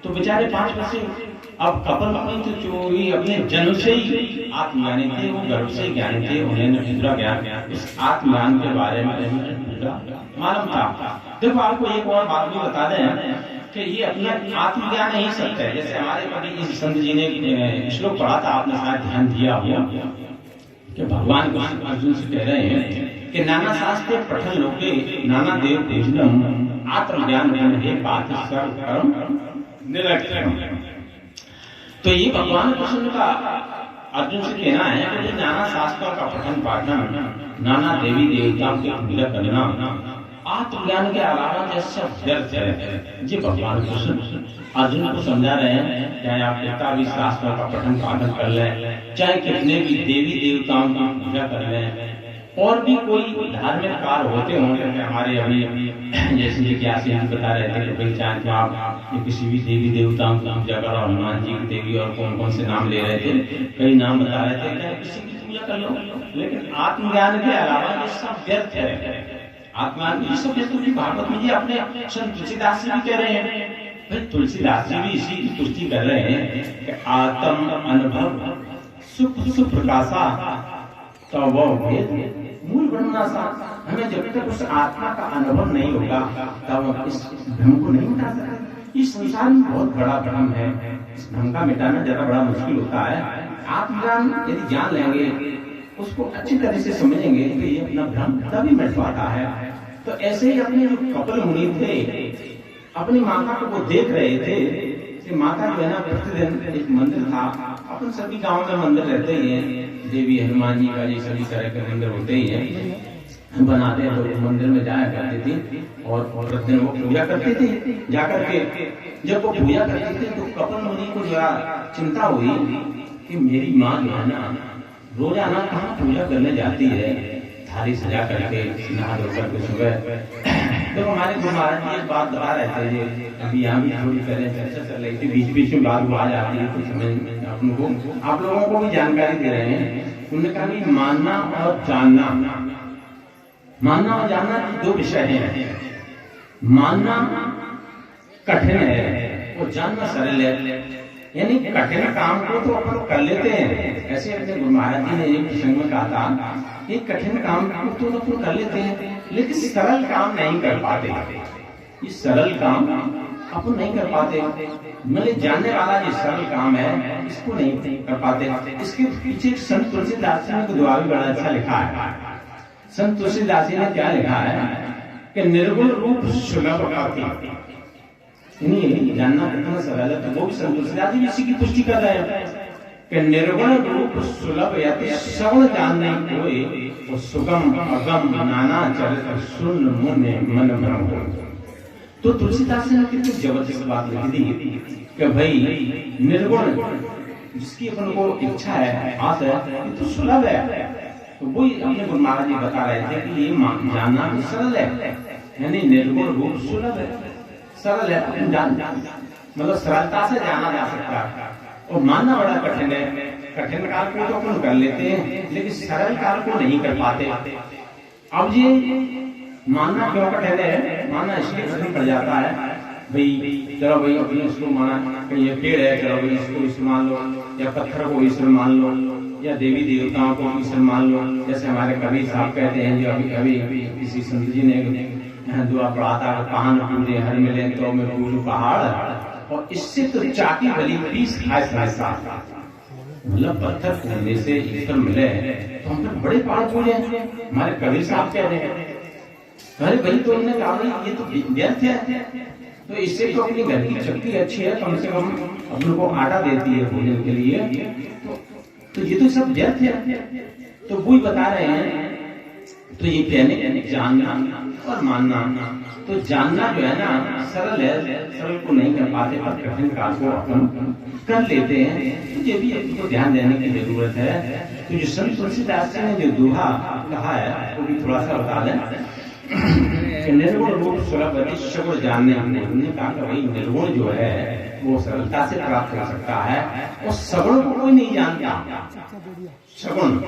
तो बेचारे 5 वर्ष से, अब कपिल मुनि तो जो ही अपने जन्म से ही आत्मज्ञानी थे, वो गर्भ से ज्ञानी थे, उन्हें पूरा ज्ञान इस आत्मज्ञान के बारे में पूरा मालूम था। देखो आपको एक और बात भी बता दें कि ये अपना आत्मज्ञान ही सत्य है। जैसे हमारे कभी इस संत जी ने श्लोक पढ़ा था, आपने शायद ध्यान दिया होगा कि भगवान अर्जुन से कह रहे हैं कि नाना शास्त्र पठन लोके नाना देव पूजनम आत्मज्ञान है बात सर्व कर्म निरर्थकम। तो ये भगवान कृष्ण का अर्जुन से कहना है कि नाना शास्त्रों का पठन पाठन, नाना देवी देवताओं की पूजा करना आत्मज्ञान के अलावा जैसा व्यर्थ है। जी भगवान कृष्ण अर्जुन को समझा रहे हैं, चाहे आप कितना भी शास्त्रों का पठन पाठन कर लें, चाहे कितने भी देवी देवताओं की पूजा कर लें, और भी कोई धार्मिक कार्य होते होंगे हमारे अभी जैसे जिज्ञासी हम बता रहे थे कि भाई चाहे तो आप किसी भी देवी देवताओं की पूजा करो, हनुमान जी की देवी और कौन कौन से नाम ले रहे थे, कई नाम बता रहे थे, चाहे किसी की पूजा कर लो, लेकिन आत्मज्ञान के अलावा ये सब व्यर्थ है। आत्मज्ञान ये सब व्यर्थ। भागवत में जी अपने संत तुलसीदास जी भी कह रहे हैं, भाई तुलसीदास जी भी इसी की पुष्टि कर रहे हैं कि आत्म अनुभव सुख प्रकाशा तो वो मूल ब्रह्मनाशा। हमें जब तक उस आत्मा का अनुभव नहीं होगा तब हम इस भ्रम को नहीं मिटा सकते। इस संसार में बहुत बड़ा भ्रम है, इस भ्रम का मिटाना ज्यादा बड़ा मुश्किल होता है। आत्मज्ञान यदि जान लेंगे, उसको अच्छी तरह से समझेंगे तो ये अपना भ्रम तभी मिट पाता है। तो ऐसे ही अपने जो कपिल मुनि थे, अपनी माता को वो देख रहे थे कि माता जो है ना, प्रतिदिन एक मंदिर था, अपन सभी गांव में मंदिर रहते ही हैं, देवी हनुमान जी का ये सभी तरह के मंदिर होते ही हैं। बनाते हैं तो मंदिर में जाया करती थी और प्रतिदिन वो पूजा करती थी। जाकर के जब वो पूजा करती थी तो कपिल मुनि को जो चिंता हुई कि मेरी माँ जो है ना रोजाना कहाँ पूजा करने जाती है, थाली सजा करके नहा धो करके सुबह। तो हमारे गुरु महाराज जी एक बात बता रहे थे, अभी यहाँ भी थोड़ी पहले चर्चा चल रही थी, बीच बीच में बात आ जाती है कुछ समझ आपको, आप लोगों को भी जानकारी दे रहे हैं। उन्होंने कहा कि मानना और जानना, मानना और जानना दो विषय हैं। मानना कठिन है और जानना सरल है। यानी कठिन काम को तो अपन कर लेते हैं, ऐसे अपने गुरु महाराज जी ने एक प्रसंग में कहा था, ये कठिन काम को तो अपन कर लेते हैं लेकिन सरल काम नहीं कर पाते। ये सरल काम अपन नहीं कर पाते, मतलब जानने वाला ये सरल काम है इसको नहीं कर पाते। इसके पीछे संत तुलसीदास जी ने दुआ भी बड़ा अच्छा लिखा है। संत तुलसीदास जी ने क्या लिखा है कि निर्गुण रूप सुलभ करती, नहीं जानना कितना सरल है। तो वो भी संत तुलसीदास जी इसी की पुष्टि कर रहे हैं कि निर्गुण रूप सुलभ यति सगुण जानने कोई सुगम अगम नाना चरित सुन मुने मन भ्रम हो। तो तुलसीदास ने कितनी जबरदस्त बात लिख दी कि भाई निर्गुण जिसकी अपन को इच्छा है, आस है, ये तो सुलभ है। तो वही अपने गुरु महाराज जी बता रहे थे कि ये जानना भी सरल है, यानी निर्गुण रूप सुलभ है, सरल है, मतलब सरलता से जाना जा सकता है। और मानना बड़ा कठिन है। कठिन काल को तो अपन कर लेते हैं लेकिन सरल काल को नहीं कर पाते। अब ये मानना क्यों कठिन है? मानना इसलिए कठिन पड़ जाता है, भाई चलो भाई अपने इसको माना कि ये पेड़ है, चलो भाई इसको ईश्वर मान लो, या पत्थर को ईश्वर मान लो, या देवी देवताओं को ईश्वर मान लो। जैसे हमारे कबीर साहब कहते हैं, जो अभी अभी किसी संत जी ने दुआ पढ़ा था, कहां न पूजे हर मिले तो मैं पूजू पहाड़, और इससे तो चाकी भली पीस खाए साथ। मतलब पत्थर पूजने से ईश्वर मिले तो हम तो बड़े पहाड़ पूजे। हमारे कबीर साहब कह रहे हैं, अरे भाई तो उन्होंने कहा ये तो व्यर्थ है, तो इससे तो अपनी घर की शक्ति अच्छी है, कम से कम अपने को आटा देती है भोजन के लिए, तो ये तो सब व्यर्थ है। तो वो ही बता रहे हैं। तो ये कहने जानना और मानना, तो जानना जो है ना सरल है, सरल को नहीं कर पाते और कठिन काल को अपन कर लेते हैं। तो ये भी आपको ध्यान देने की जरूरत है। तो जो संत तुलसीदास जी ने जो दोहा कहा है वो भी थोड़ा सा बता दें कि निर्गुण रूप सुलभ सगुण जानने। हमने कहा कि भाई निर्गुण जो है वो सरलता से प्राप्त कर सकता है और सगुण को कोई नहीं जानता। सगुण,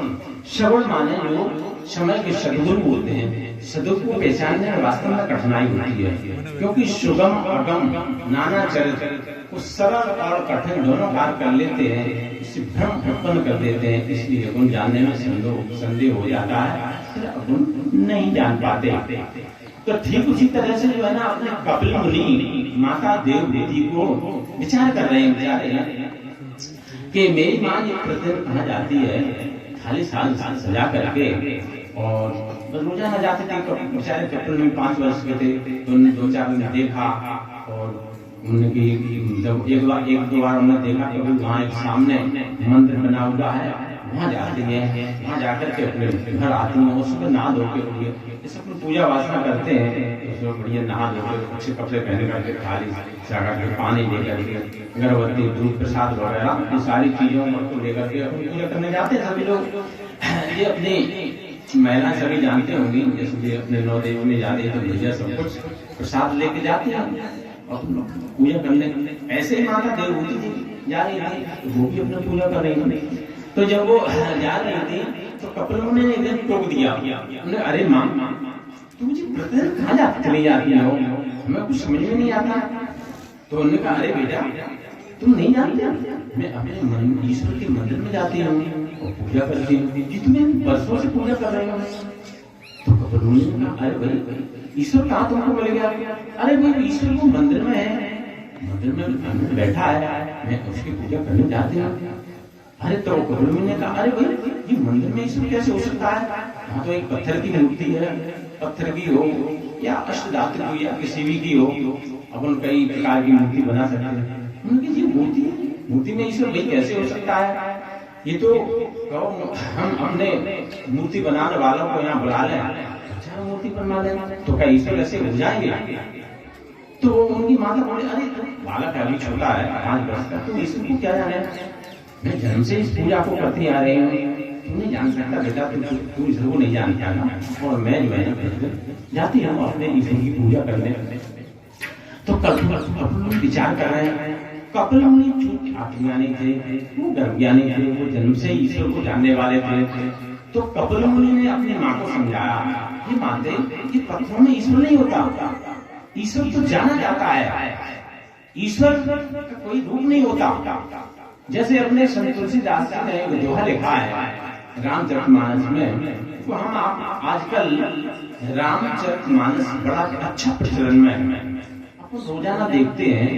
सगुण माने जो समय के सदगुण बोलते हैं। सदगुण को पहचानने में वास्तव में कठिनाई होती है, क्योंकि सुगम अगम नाना चरित वो सरल और कठिन दोनों कार्य कर लेते हैं, इससे भ्रम उत्पन्न कर देते हैं। इसलिए गुण जानने में संदेह हो जाता है, फिर गुण नहीं जान पाते। तो ठीक उसी तरह से जो है ना अपने कपिल मुनि माता देवभूति को विचार कर रहे हैं कि मेरी माँ ये प्रतिदिन कहाँ जाती है, थाली साल सजा करके, और रोजाना जाते थे। बेचारे कपिल में 5 वर्ष के थे, तो उन्होंने 2-4 दिन देखा, और उनकी जब एक दो बार उन्होंने देखा कि वहाँ एक सामने मंदिर बना हुआ है, वहाँ जाती है, वहाँ जाकर के अपने घर आती हैं, उसको नहा धो के जैसे अपनी पूजा वासना करते हैं, उसमें बढ़िया नहा धो के अच्छे कपड़े पहन करके थाली सजा के पानी लेकर के अगरबत्ती दूध प्रसाद वगैरह ये सारी चीजों को लेकर के अपनी पूजा करने जाते हैं सभी लोग। ये अपनी महिला सभी जानते होंगी, जैसे अपने 9 देव में जाते हैं तो भैया सब कुछ प्रसाद लेके जाते हैं और पूजा करने। ऐसे ही माता देवभूति जी जा रही थी, वो भी अपना पूजा कर रही थी। तो जब वो जा रही थी तो कपिल मुनि ने एकदम टोक दिया, अरे माँ तुम मुझे प्रतिदिन कहाँ चली जाती हो, हमें कुछ समझ में नहीं आता। तो उन्होंने कहा अरे बेटा तुम नहीं जानते, मैं अपने ईश्वर के मंदिर में जाती हूँ और पूजा करती हूँ, जितने वर्षों से पूजा कर रहे हो। तो कपिल मुनि ने कहा अरे भाई ईश्वर कहाँ तुमको मिल गया? अरे भाई ईश्वर को मंदिर में है, मंदिर में बैठा है, मैं उसकी पूजा करने जाती हूँ। अरे तो कपिल मुनि ने कहा अरे भाई ये मंदिर में ईश्वर कैसे हो सकता है? वहाँ तो एक पत्थर की मूर्ति है, पत्थर की हो या अष्टधातु की या किसी भी की हो, अपन कई प्रकार की मूर्ति बना सकते हैं। उनकी ये मूर्ति में ईश्वर भाई कैसे हो सकता है? ये तो हम अपने मूर्ति बनाने वालों को यहाँ बुला लें, चारों मूर्ति बनवा देना, तो क्या ईश्वर ऐसे हो जाएंगे? तो उनकी माता बोले, अरे बालक अभी छोटा है 5 वर्ष का, तुम ईश्वर को क्या जाने, मैं जन्म से इस पूजा को करती आ रही हूँ, तू नहीं जान सकता बेटा, तू ईश्वर को नहीं जानता ना, और मैं जो है ना जाती हूँ अपने ईश्वर की पूजा करने। तो कपिल विचार कर रहे हैं, कपिल मुनि आत्मज्ञानी थे, वो गर्भज्ञानी थे, वो जन्म से ईश्वर को जानने वाले थे। तो कपिल मुनि ने अपनी माँ को समझाया, ये माते, ये पत्थरों में ईश्वर नहीं होता, ईश्वर तो जाना जाता है, ईश्वर का कोई रूप नहीं होता। जैसे अपने संत तुलसीदास जी ने एक दोहा लिखा है रामचरितमानस में, तो हम आजकल रामचरितमानस बड़ा अच्छा प्रचलन में है, आप रोजाना देखते हैं,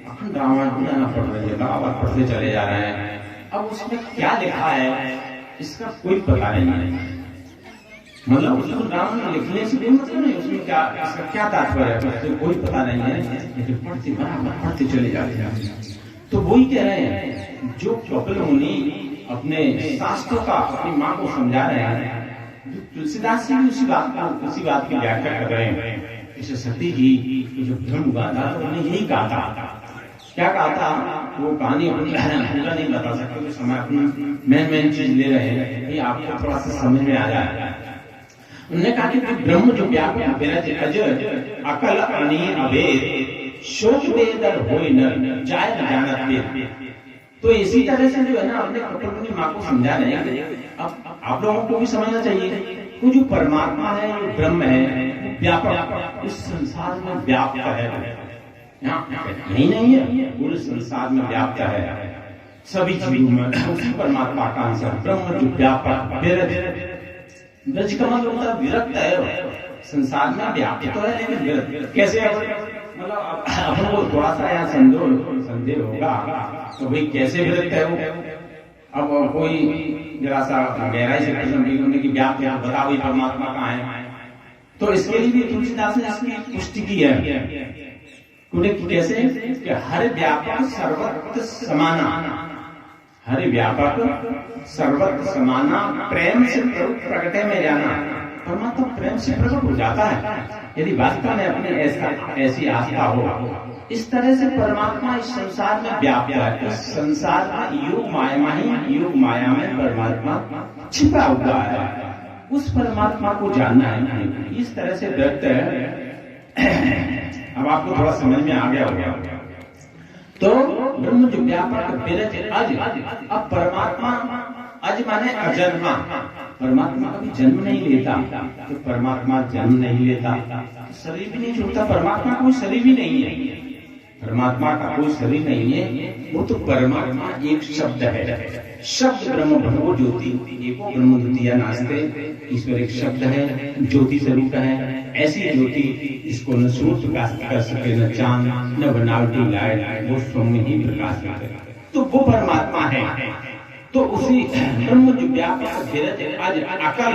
अखंड रामायण रोजाना पढ़ रहे हैं, बराबर पढ़ते चले जा रहे हैं। अब उसमें क्या लिखा है इसका कोई पता नहीं है, मतलब उसको रामायण लिखने से भी मतलब नहीं, उसमें क्या इसका क्या तात्पर्य है तो कोई पता नहीं है, लेकिन पढ़ते बराबर पढ़ते चले जाते हैं। तो वही कह रहे हैं, जो कपिल मुनि अपने शास्त्रों का अपनी माँ को समझा रहे हैं, तुलसीदास जी भी उसी बात की व्याख्या कर रहे हैं। जैसे सती जी जो ब्रह्म गाथा तो उन्होंने यही कहा था, क्या कहा था, वो कहानी पूरा नहीं बता सकते, तो समय अपनी मेन चीज ले रहे हैं, ये आपको थोड़ा सा समझ में आ जाए। उन्होंने कहा कि ब्रह्म जो व्यापक विरज अज अकल अनी अभेद शोक बेदर होय न जाय न जानत वेद। तो इसी तरह से जो है ना अपने कपिल मुनि माँ को समझा रहे हैं। अब आप लोगों को भी समझना चाहिए, वो जो परमात्मा है, जो ब्रह्म है, व्यापक इस संसार में व्याप्त है, नहीं है, पूरे संसार में व्याप्त है, सभी जीवों में उसी परमात्मा का अंश है। ब्रह्म जो व्यापक ब्रज का मतलब होता है विरक्त है, संसार में व्याप्त तो है लेकिन विरक्त कैसे है, मतलब अपन को थोड़ा सा यहाँ संदेह होगा तो भाई कैसे विरक्त है वो। अब कोई जरा सा गहराई से प्रश्न की व्याप्त बताओ ये परमात्मा कहाँ है, तो इसके लिए भी तुलसीदास ने इसकी पुष्टि की है। कैसे कि हर व्यापक सर्वत्र समाना, हर व्यापक सर्वत्र समाना, प्रेम से प्रकटे में जाना, परमात्मा प्रेम से प्रकट हो जाता है यदि वास्तव में अपने ऐसी आस्था हो। इस तरह से परमात्मा इस संसार में व्याप्त है, इस संसार में योग माया में परमात्मा छिपा हुआ है, उस परमात्मा को जानना है, इस तरह से व्यक्त है। अब आपको थोड़ा समझ में आ गया होगा। तो ब्रह्म जो व्यापक विरज अज, अब परमात्मा अज माने अजन्मा, परमात्मा कभी जन्म नहीं लेता, तो परमात्मा जन्म नहीं लेता, शरीर भी नहीं छूटता, परमात्मा कोई शरीर भी नहीं है, परमात्मा का कोई शरीर नहीं है, वो तो परमात्मा एक शब्द है, शब्द ब्रह्म ब्रह्मो ज्योति एको ब्रह्म द्वितीय नास्ते, ईश्वर एक शब्द है, ज्योति स्वरूप है, ऐसी ज्योति इसको न सूर्य प्रकाश कर सके, न चांद, न बनावटी लाइट, वो स्वयं ही प्रकाश करे, तो वो परमात्मा है। तो उसी ब्रह्म जो व्यापक विरज अज अकल,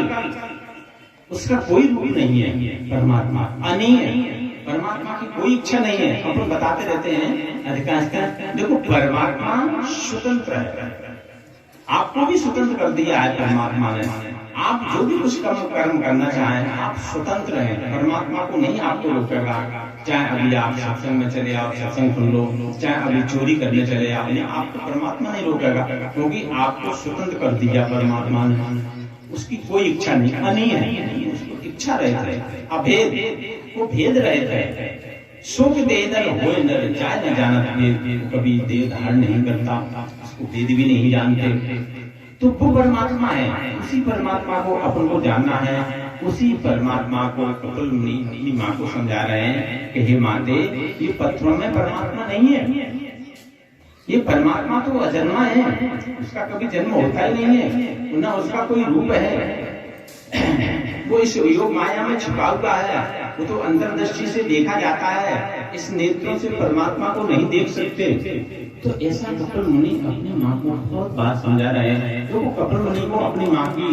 उसका कोई रूप नहीं है, परमात्मा अनी है, परमात्मा की कोई इच्छा नहीं है। हम लोग बताते रहते हैं अधिकांश का, देखो परमात्मा स्वतंत्र है, आपको भी स्वतंत्र कर दिया है परमात्मा ने, आप जो भी कुछ कर्म करना चाहें आप स्वतंत्र हैं, परमात्मा को नहीं आपको रोकेगा। चाहे अभी आप सत्संग में चले आओ, सत्संग सुन लो, चाहे अभी चोरी करने चले आओ, आपको परमात्मा नहीं रोकेगा, क्योंकि आपको स्वतंत्र कर दिया परमात्मा ने, उसकी कोई इच्छा नहीं, अनी है, उसको इच्छा रहती है, अभेद वो भेद रहता है, सुख देदर होए नर जाय न जानत वेद, कभी देह धारण नहीं करता, उसको वेद भी नहीं जानते, तो वो परमात्मा है, उसी परमात्मा को अपन को जानना है, उसी परमात्मा को कपिल मुनि अपनी माँ को समझा रहे हैं कि हे माते, ये पत्थरों में परमात्मा नहीं है, ये परमात्मा तो अजन्मा है, उसका कभी जन्म होता ही नहीं है, न उसका कोई रूप है, वो इस योग माया में छुपा हुआ है, वो तो अंतर्दृष्टि से देखा जाता है, इस नेत्रों से परमात्मा को नहीं देख सकते। तो ऐसा कपिल मुनि अपनी माँ को बहुत बात समझा रहे हैं। तो वो कपिल मुनि को अपनी माँ की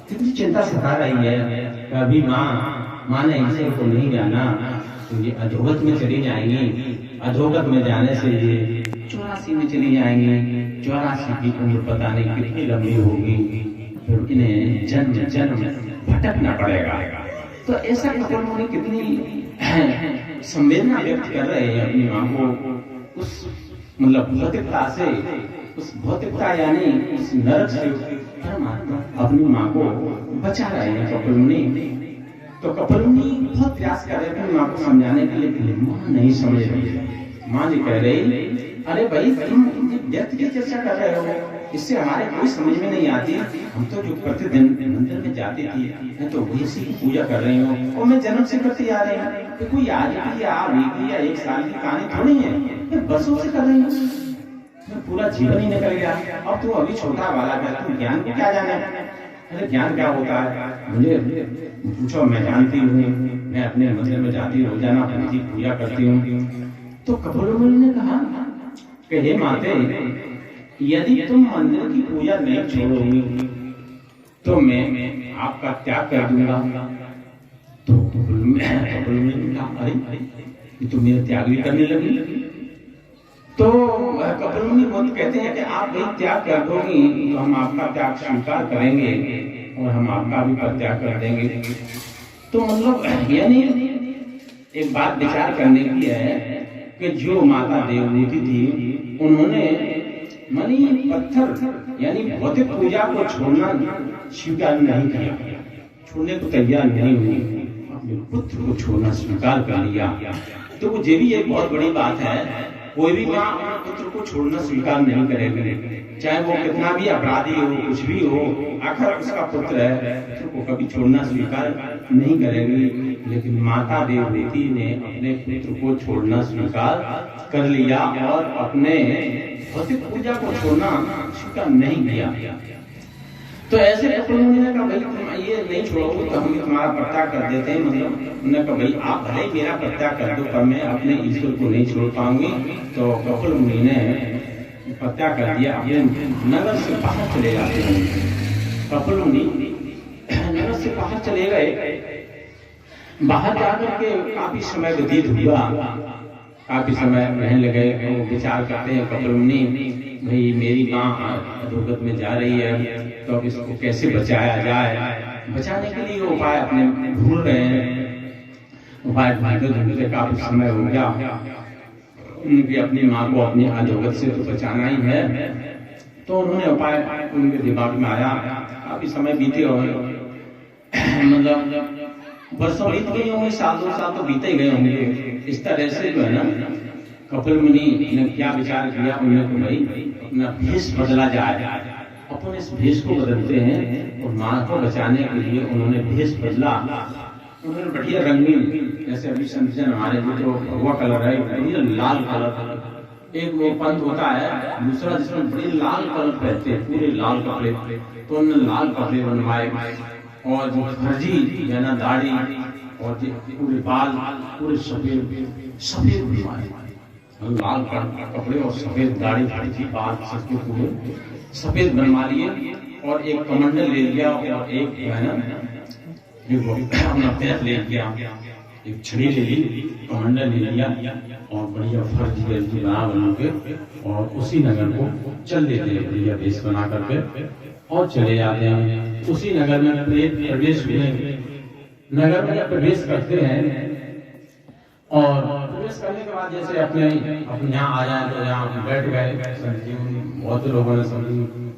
कितनी चिंता सता रही है, कभी माँ ने ईश्वर को नहीं जाना तो ये अधोगत में चली जाएंगी, अधोगत में जाने से ये 84 में चली जाएंगी, 84 की उम्र पता नहीं कितनी लंबी होगी, फिर इन्हें जन्म जन्म भटकना पड़ेगा, तो ऐसा कपिल मुनि कितनी संवेदना व्यक्त कर रहे हैं अपनी माँ को उस मतलब भौतिकता से, उस भौतिकता यानी उस नरक से परमात्मा अपनी माँ को बचा रहे हैं कपिल मुनि। तो कपिल मुनि बहुत प्रयास कर रहे थे माँ को समझाने के लिए, माँ नहीं समझ रही है। माँ जी कह रही, अरे भाई तुम व्यर्थ की चर्चा कर रहे हो, इससे हमारे कोई समझ में नहीं आती। हम तो जो प्रतिदिन मंदिर में जाती थी, मैं तो वही सी पूजा कर रही हूँ और मैं जन्म से करती आ रही हूँ। तो कोई आज की या वीक या एक साल की कहानी थोड़ी है, मैं बरसों से कर रही हूँ, मैं पूरा जीवन ही निकल गया। अब तू अभी छोटा वाला है, तुम ज्ञान को क्या जाने? अरे ज्ञान क्या होता है मुझे पूछो, मैं जानती हूँ, मैं अपने मंदिर में जाती हूँ, रोजाना अपनी पूजा करती हूँ। तो कपिल मुनि ने कहा कि हे माते, यदि तुम मंदिर की पूजा नहीं छोड़ोगी तो मैं आपका त्याग कर दूंगा। तो कपिल मुनि ने कहा, अरे तुम मेरा त्याग भी करने लगी? तो कपिल मुनि बहुत कहते हैं कि आप भाई त्याग कर दोगी तो हम आपका त्याग स्वीकार करेंगे और हम आपका भी परित्याग कर देंगे। तो मतलब यानी एक बात विचार करने की है कि जो माता देवभूति थी, उन्होंने मनी पत्थर यानी भौतिक पूजा को छोड़ना स्वीकार नहीं किया, छोड़ने को तैयार नहीं हुई, अपने पुत्र को छोड़ना स्वीकार कर लिया। तो ये भी एक बहुत बड़ी बात है। कोई भी माँ अपने पुत्र को छोड़ना स्वीकार नहीं करेगी, चाहे वो कितना भी अपराधी हो, कुछ भी हो, आखिर उसका पुत्र है, पुत्र को कभी छोड़ना स्वीकार नहीं करेगी। लेकिन माता देवभूति ने अपने पुत्र को छोड़ना स्वीकार कर लिया और अपने भौतिक पूजा को छोड़ना स्वीकार नहीं किया। तो ऐसे कपिल मुनि ने कहा, भाई तुम ये नहीं छोड़ोगे तो हम तुम्हारा परित्याग कर देते हैं। मतलब उन्होंने कहा, भाई आप भले मेरा परित्याग कर दो पर मैं अपने ईश्वर को नहीं छोड़ पाऊंगी। तो कपिल मुनि ने परित्याग कर दिया, अपने नगर से बाहर चले जाते हैं। कपिल मुनि नगर से बाहर चले गए। बाहर जाकर के काफी समय व्यतीत हुआ, काफी समय रहने लगे। वो विचार करते हैं कपिल मुनि, भाई मेरी माँ दुर्गत में जा रही है तो अब इसको कैसे बचाया जाए। बचाने के लिए उपाय अपने ढूंढ रहे हैं। उपाय ढूंढते काफी समय हो गया। उनकी अपनी माँ को अपनी अधोगत से तो बचाना ही है। तो उन्होंने उपाय उनके दिमाग में आया। काफी समय बीते और मतलब वर्षों बीत गई होंगे, साल 2 साल तो बीते गए होंगे। इस तरह से जो है ना कपिल मुनि ने क्या विचार किया, उन्होंने भाई अपना भेष बदला जाए। अपन इस भेष को बदलते हैं और माँ को बचाने के लिए उन्होंने भेष बदला। उन्होंने बढ़िया रंगीन, जैसे अभी संजन हमारे में तो भगवा कलर है, बढ़िया लाल कलर। एक वो पंथ होता है दूसरा जिसमें बड़े लाल कलर पहनते हैं, पूरे लाल कपड़े। तो उन्होंने लाल कपड़े बनवाए और जो फर्जी है ना दाढ़ी और पूरे बाल पूरे सफेद बनवाए, लाल कपड़े और सफेद दाढ़ी, फर्जी बाल सबके पूरे सफेद बनवा लिए। और एक कमंडल ले लिया और एक है ना अपना पैर ले लिया, एक छड़ी ले ली, कमंडल ले लिया और बढ़िया फर्जी बना के और उसी नगर को चल देते हैं बढ़िया वेश बना करके और चले जाते हैं। उसी नगर में प्रवेश हुए, नगर में प्रवेश करते हैं और प्रवेश करने के बाद जैसे अपने यहाँ आ जाए तो यहाँ बैठ गए। बहुत लोगों ने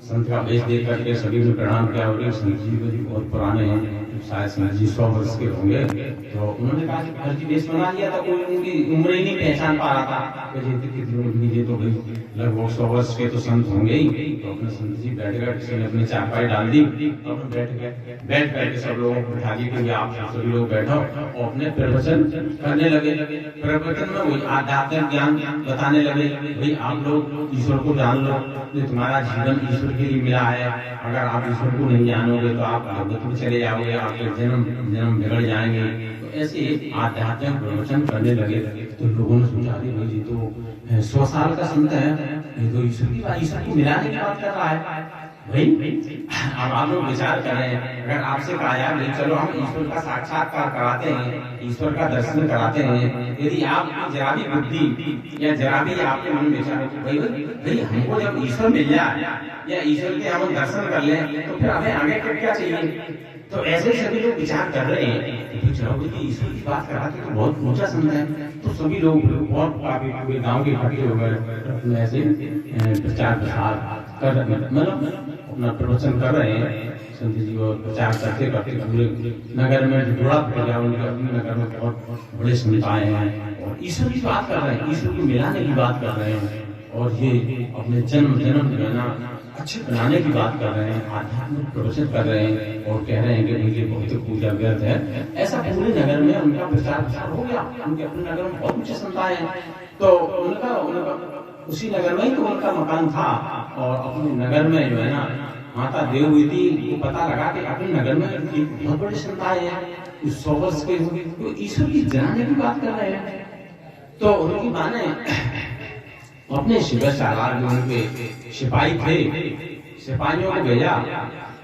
संत का वेश देख करके सभी ने प्रणाम किया। और संत जी बहुत पुराने हैं, शायद संत जी 100 वर्ष के होंगे। तो उन्होंने कहा कि फर्जी वेश बना लिया था, कोई उनकी उम्र ही नहीं पहचान पा रहा था। तो भाई लगभग 100 वर्ष के तो संत होंगे ही। तो अपने संत जी बैठ गए, किसी ने अपनी चारपाई डाल दी और बैठ गए। बैठ करके सब लोग बिठा दिए कि आप सभी लोग बैठो और अपने प्रवचन करने लगे। प्रवचन में वही आध्यात्मिक ज्ञान बताने लगे। भाई आप लोग ईश्वर को जान लो, तुम्हारा जीवन ईश्वर के लिए मिला है। अगर आप ईश्वर को नहीं जानोगे तो आप अवगत में चले जाओगे, आपके जन्म बिगड़ जाएंगे। तो ऐसे आध्यात्मिक प्रवचन करने लगे। तो लोगों ने सोचा कि भाई ये तो 100 साल का संत है, ये तो ईश्वर को मिलाने की बात कर रहा है। भाई अब आप लोग विचार करें, अगर आपसे कहा यार नहीं चलो हम ईश्वर का साक्षात्कार कराते हैं, ईश्वर का दर्शन कराते हैं, यदि आप जरा भी बुद्धि या जरा भी आपके मन में विचार हो भाई भाई हमको जब ईश्वर मिल जाए या ईश्वर के हम दर्शन कर लें तो फिर हमें आगे क्या चाहिए। तो ऐसे सभी लोग विचार कर रहे हैं कि चलो ईश्वर की बात कराते तो बहुत ऊंचा समझ है। तो सभी लोग बहुत काफी पूरे गांव के इकट्ठे हो गए, ऐसे प्रचार प्रसार कर मतलब अपना प्रवचन कर रहे हैं संत जी, और प्रचार करते करते पूरे नगर में जुड़ा पड़ गया, उनके नगर में बहुत बड़े संताएं हैं और ईश्वर की बात कर रहे हैं, ईश्वर को मिलाने की बात कर रहे हैं, और ये अपने जन्म जो है ना अच्छे बनाने की बात कर रहे हैं, आध्यात्मिक प्रवचन कर रहे हैं और कह रहे हैं कि मुझे बहुत पूजा व्यर्थ है। ऐसा पूरे नगर में उनका प्रचार प्रसार हो गया, उनके अपने नगर में बहुत ऊंचे संताएं हैं। तो उनका उसी नगर में ही तो उनका मकान था, और अपने नगर में जो है ना माता देववती को पता लगा कि अपने नगर में बहुत बड़े संताएं हैं, 100 वर्ष के तो ईश्वर की जनाने की बात कर रहे हैं। तो उनकी माने अपने शिवाचार्य जो उनके सिपाही थे, सिपाहियों को भेजा,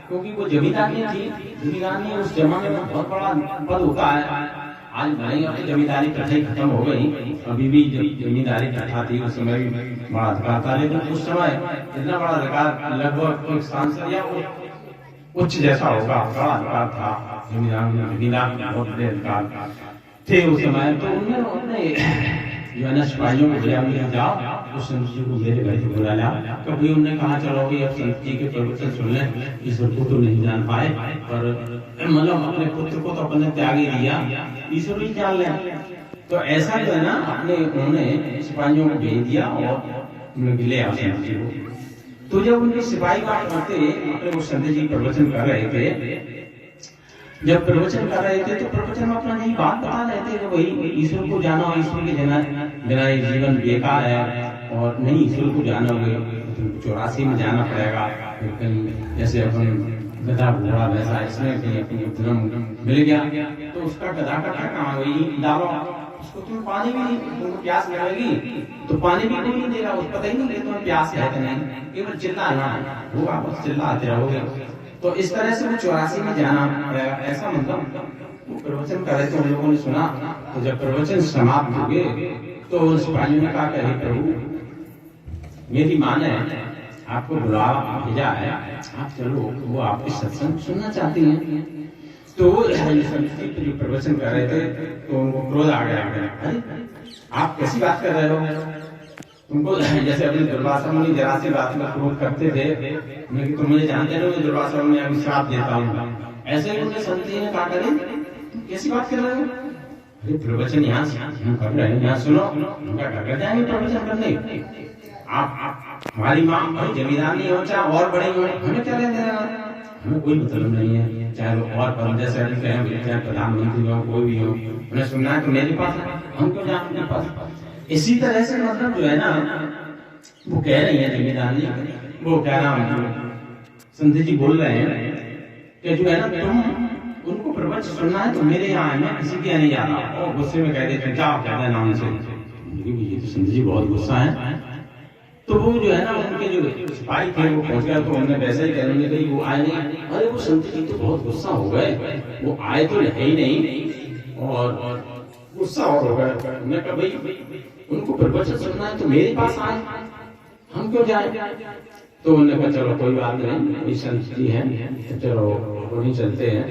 क्योंकि वो जमींदारी थी, जमींदारी उस जमाने में बहुत बड़ा पद होता है। आज नहीं, अब जमींदारी प्रथा खत्म हो गई, अभी भी जमींदारी प्रथा थी, उस समय भी बड़ा अधिकार था, लेकिन उस समय इतना बड़ा अधिकार लगभग एक सांसद या उच्च जैसा होगा, बड़ा अधिकार था जमींदार बहुत बड़े अधिकार थे उस समय। तो उन्होंने अपने जो है ना सिपाहियों को भेजा, जाओ उस संत जी को मेरे घर से बुला ला। कभी उन्होंने कहा चलो कि अब संत जी के प्रवचन सुन लें, ईश्वर को तो नहीं जान पाए पर मतलब अपने पुत्र को तो अपने त्याग ही दिया, ईश्वर ही जान लें। तो ऐसा जो है ना अपने उन्होंने सिपाहियों को भेज दिया और उन्होंने ले आओ संत जी को। तो जब उनके सिपाही बात करते अपने वो संत जी प्रवचन कर रहे थे, जब प्रवचन कर रहे थे तो प्रवचन में अपना यही बात बता रहे थे कि वही ईश्वर को जानो, ईश्वर के बिना जीवन बेकार है, और नहीं ईश्वर को जानोगे तो 84 में जाना पड़ेगा, कहीं जैसे अपन गधा घोड़ा वैसा इसमें कहीं अपनी जन्म मिल गया तो उसका गधा का ठहना वही डालो, उसको तुम पानी भी नहीं, तुमको प्यास लगेगी तो पानी भी नहीं देगा, उसको पता ही नहीं कि तुम्हें प्यास है कि नहीं, केवल चिल्लाना होगा, बस चिल्लाते रहोगे। तो इस तरह से वो 84 में जाना पड़ेगा, ऐसा मतलब वो प्रवचन कर रहे थे, उन लोगों ने सुना। तो जब प्रवचन समाप्त हो गए तो उन सिपाहियों ने कहा कि हे प्रभु मेरी मां ने आपको बुलावा भेजा है, आप चलो, वो आपके सत्संग सुनना चाहती हैं। तो जो प्रवचन कर रहे थे तो उनको क्रोध आ गया, अरे आप कैसी बात कर रहे हो, तुमको जैसे अपने दुर्वासा मुनि जरा सी बात में क्रोध करते थे, कि तुम मुझे जानते हो दुर्वासा मुनि अभी श्राप देता हूँ, ऐसे ही उनके संत जी ने कहा करे कैसी बात कर रहे हो, अरे प्रवचन यहाँ कर रहे हैं, यहाँ सुनो, उनका घर जाएंगे प्रवचन करने, आप हमारी माँ जमींदार नहीं हो चाहे और बड़े हो, हमें क्या लेना देना, हमें कोई मतलब नहीं है, चाहे वो और पद जैसे चाहे प्रधानमंत्री हो कोई भी हो, उन्हें सुनना है तो मेरे पास है, हम क्यों जाए उनके पास। इसी तरह से मतलब जो है ना वो कह रही है जमींदारी, वो कह रहा संत जी बोल रहे हैं कि जो है ना तुम उनको प्रवचन सुनना है तो मेरे यहाँ मैं किसी के यहाँ नहीं जा रहा, और गुस्से में कह देते जाओ कहते नाम से, ये तो संत जी बहुत गुस्सा है। तो वो जो है ना उनके जो सिपाही थे वो पहुंच गया, तो उन्होंने वैसे ही कहने लगे वो आए नहीं, अरे वो संत जी तो बहुत गुस्सा हो गए, वो आए तो है ही नहीं और गुस्सा और हो गया। उन्होंने कहा भाई उनको प्रवचन सुनना है तो मेरे पास आए, हम क्यों जाए। तो उन्होंने कहा चलो कोई बात नहीं, कोई संत जी है चलो वहीं चलते हैं।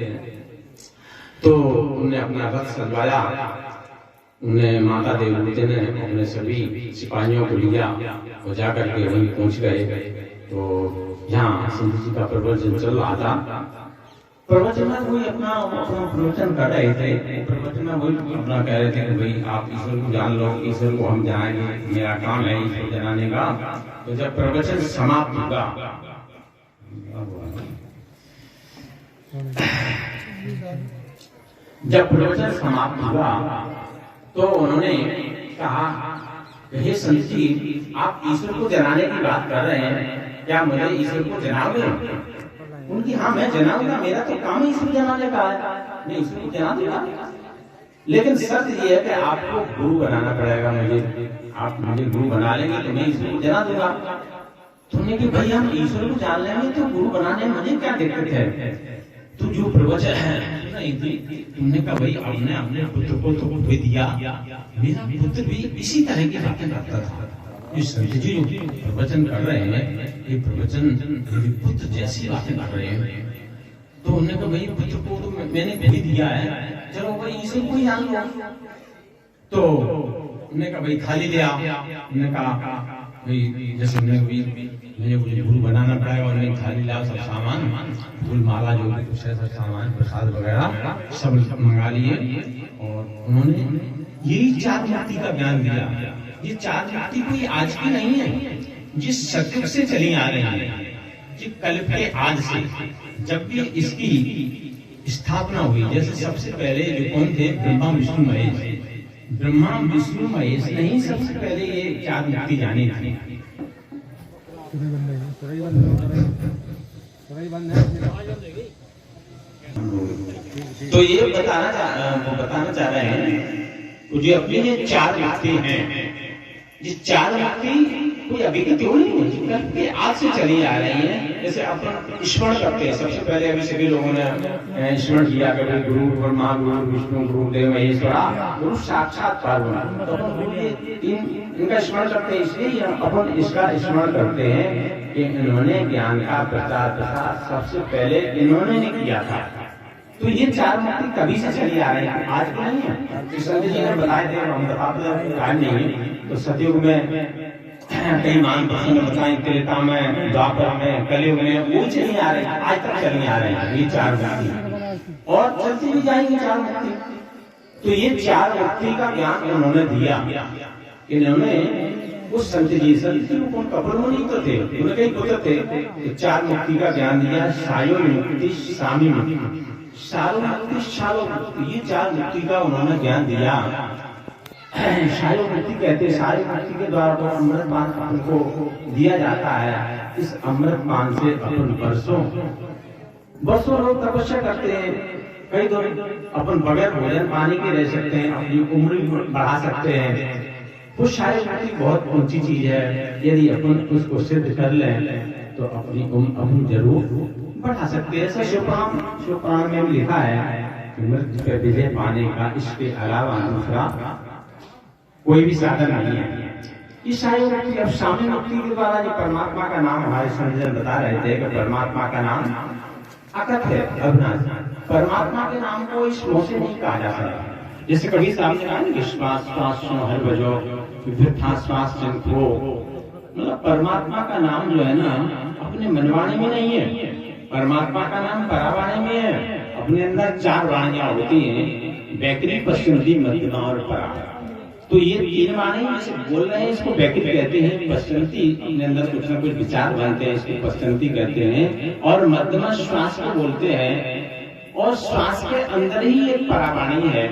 तो उन्होंने अपना रथ सजवाया, उन्हें माता देववती ने अपने सभी सिपाहियों को लिया और जाकर के वहीं पहुंच गए। तो यहाँ संत जी का प्रवचन चल रहा था, प्रवचन में कोई अपना प्रवचन कर रहे थे, प्रवचन में वही अपना कह रहे थे कि भाई आप ईश्वर को जान लो, ईश्वर को हम जानेंगे, मेरा काम है ईश्वर जनाने का। तो जब प्रवचन समाप्त होगा जब प्रवचन समाप्त हुआ तो उन्होंने कहा हे संत जी आप ईश्वर को जनाने की बात कर रहे हैं, क्या मुझे ईश्वर को जनाओगे। उनकी हाँ मैं जनाऊंगा, मेरा तो काम ईश्वर जनाने का है, मैं ईश्वर को जना दूंगा, लेकिन शर्त ये है कि आपको गुरु बनाना पड़ेगा मुझे, आप मुझे गुरु बना लेंगे तो मैं ईश्वर को जना दूंगा। तो उन्होंने कि भाई हम ईश्वर को जान लेंगे तो गुरु बनाने में मुझे क्या दिक्कत है, तो जो प्रवचन है तुमने कहा भाई हमने अपने पुत्र को तो भी दिया, मेरा पुत्र भी इसी तरह की बातें करता था। ये संत जी जो प्रवचन कर रहे हैं ये प्रवचन मेरे पुत्र जैसी बातें कर रहे हैं। तो उन्होंने कहा भाई पुत्र को तो मैंने भी दिया है, चलो भाई ईश्वर को ही जान लो। तो उन्होंने कहा भाई खाली ले आओ। उन्होंने कहा भाई जैसे मुझे गुरु बनाना पड़ेगा और नहीं थाली लाओ, सब सामान फूल माला जो भी कुछ है सब सामान प्रसाद वगैरह सब मंगा लिए। और उन्होंने यही चार मुक्ति का ज्ञान दिया। ये चार मुक्ति कोई आज की नहीं है, जिस सतयुग से चली आ रही है, कि कल्प के आज से जब भी इसकी स्थापना हुई। जैसे सबसे पहले जो कौन थे, ब्रह्मा विष्णु महेश। ब्रह्मा विष्णु महेश ने ही सबसे पहले ये चार मुक्ति जानी थी। तो ये बताना चाह रहे हैं जो अपनी ये चार मुक्ति हैं, ये चार मुक्ति कोई अभी की क्यों नहीं है, आज से चली आ रही है। जैसे अपन स्मरण करते हैं, सबसे पहले अभी सभी लोगों ने स्मरण किया कि गुरु ब्रह्मा गुरु विष्णु गुरुदेव महेश्वरा गुरु साक्षात परब्रह्म। तो अपन इनका स्मरण करते हैं, इसलिए अपन इसका स्मरण करते हैं कि इन्होंने ज्ञान का प्रचार सबसे पहले इन्होंने नहीं किया था। तो ये चार मुक्ति कभी से चली आ रही है, आज की नहीं है। संत जी ने बताए थे, हम बताते टाइम नहीं है। तो सतयुग में कई मान प्रसंग बताए, त्रेता में, द्वापर में, कलयुग में, वो चली आ रही है, आज तक चली आ रही है ये चार मुक्ति, और चलती भी जाएंगी चार मुक्ति। तो ये चार मुक्ति का ज्ञान उन्होंने दिया। इन्होंने उस संत जी को कपल नहीं तो थे, उन्हें कई पुत्र थे, चार मुक्ति का ज्ञान दिया। सायो मुक्ति, सामी मुक्ति, सारो मुक्ति, शालो मुक्ति, ये चार मुक्ति का उन्होंने ज्ञान दिया। सायो मुक्ति कहते हैं, सारी मुक्ति के द्वारा तो अमृत पान अपन को दिया जाता है। इस अमृत पान से अपन बरसों लोग तपस्या करते हैं, कई तो अपन बगैर भोजन पानी के रह सकते हैं, अपनी उम्र बढ़ा सकते हैं। वो सारी मुक्ति बहुत ऊंची चीज है, यदि अपन उसको सिद्ध कर लें तो अपनी उम्र जरूर बढ़ा सकते हैं। ऐसा शिवपुराण में भी लिखा है कि मृत्यु पर विजय पाने का इसके अलावा दूसरा कोई भी साधन नहीं है। ये सारी मुक्ति अब सामी मुक्ति के द्वारा जो परमात्मा का नाम हमारे संजन बता रहे थे कि परमात्मा का नाम अकथ है, अविनाशी। परमात्मा के नाम को इस मुंह से नहीं कहा जा सकता। जैसे कभी सामने कहा कि श्वास श्वास हर बजो, वृथा श्वास को, मतलब परमात्मा का नाम जो है ना अपने मनवाणी में नहीं है, परमात्मा का नाम परावाणी में है। अपने अंदर चार वाणियां होती हैं, वैकृति, पश्चिमी, मध्यमा और परा। तो ये तीन वाणी जैसे बोल रहे हैं इसको वैकृति कहते हैं, पश्चिमी अपने अंदर कुछ ना कुछ विचार बनते हैं इसको पश्चिमी कहते हैं, और मध्यमा श्वास को बोलते हैं। और श्वास के अंदर ही एक परावाणी है,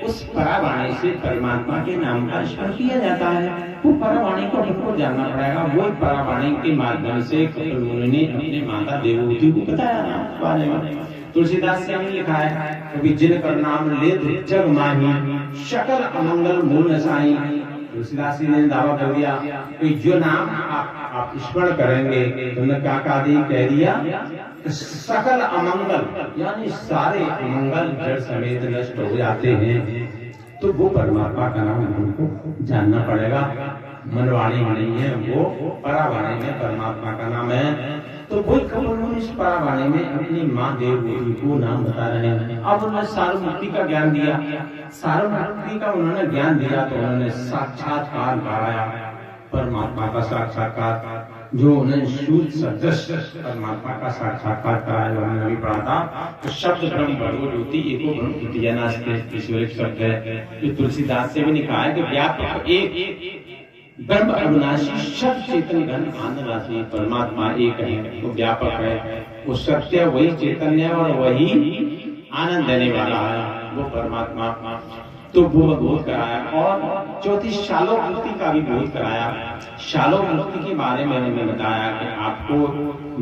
उस परावाणी से परमात्मा के नाम का स्मरण किया जाता है। वो परावाणी को हमको जानना पड़ेगा। वो परावाणी के माध्यम से कपिल मुनि ने अपने माता देवहूति को बताया बारे में। तुलसीदास ने भी लिखा है कि जिनका नाम ले जग माही, सकल अमंगल मूल नसाई। तुलसीदास ने दावा कर दिया कि जो नाम आप स्मरण करेंगे, तुमने क्या कह दिया, सकल अमंगल यानी सारे अमंगल जड़ समेत नष्ट हो जाते हैं। तो वो परमात्मा का नाम हमको जानना पड़ेगा। मनवाणी नहीं है, वो परावाणी में परमात्मा का नाम है। तो कोई खबर इस परावाणी में अपनी माँ देवहूति को नाम बता रहे हैं। अब उन्होंने सारो मुक्ति का ज्ञान दिया। सारो मुक्ति का उन्होंने ज्ञान दिया तो उन्होंने साक्षात्कार कराया, परमात्मा का साक्षात्कार, जो उन्हें सूर्य सदृश परमात्मा का साक्षात्कार कराया। उन्होंने अभी पढ़ा था तो शब्द ब्रह्म भगवत ज्योति एको ब्रह्म द्वितीय नास्ते, ईश्वर एक शब्द है। जो तुलसीदास से भी लिखा है कि व्यापक एक ब्रह्म अविनाशी शब्द चेतन घन आनंद राशि, परमात्मा एक है, वो व्यापक है, वो सत्य वही चैतन्य है और वही आनंद देने वाला है, वो परमात्मा। तो वो बोध कराया। और चौथी शालो मुक्ति का भी बोध कराया। शालो मुक्ति के बारे में हमने बताया कि आपको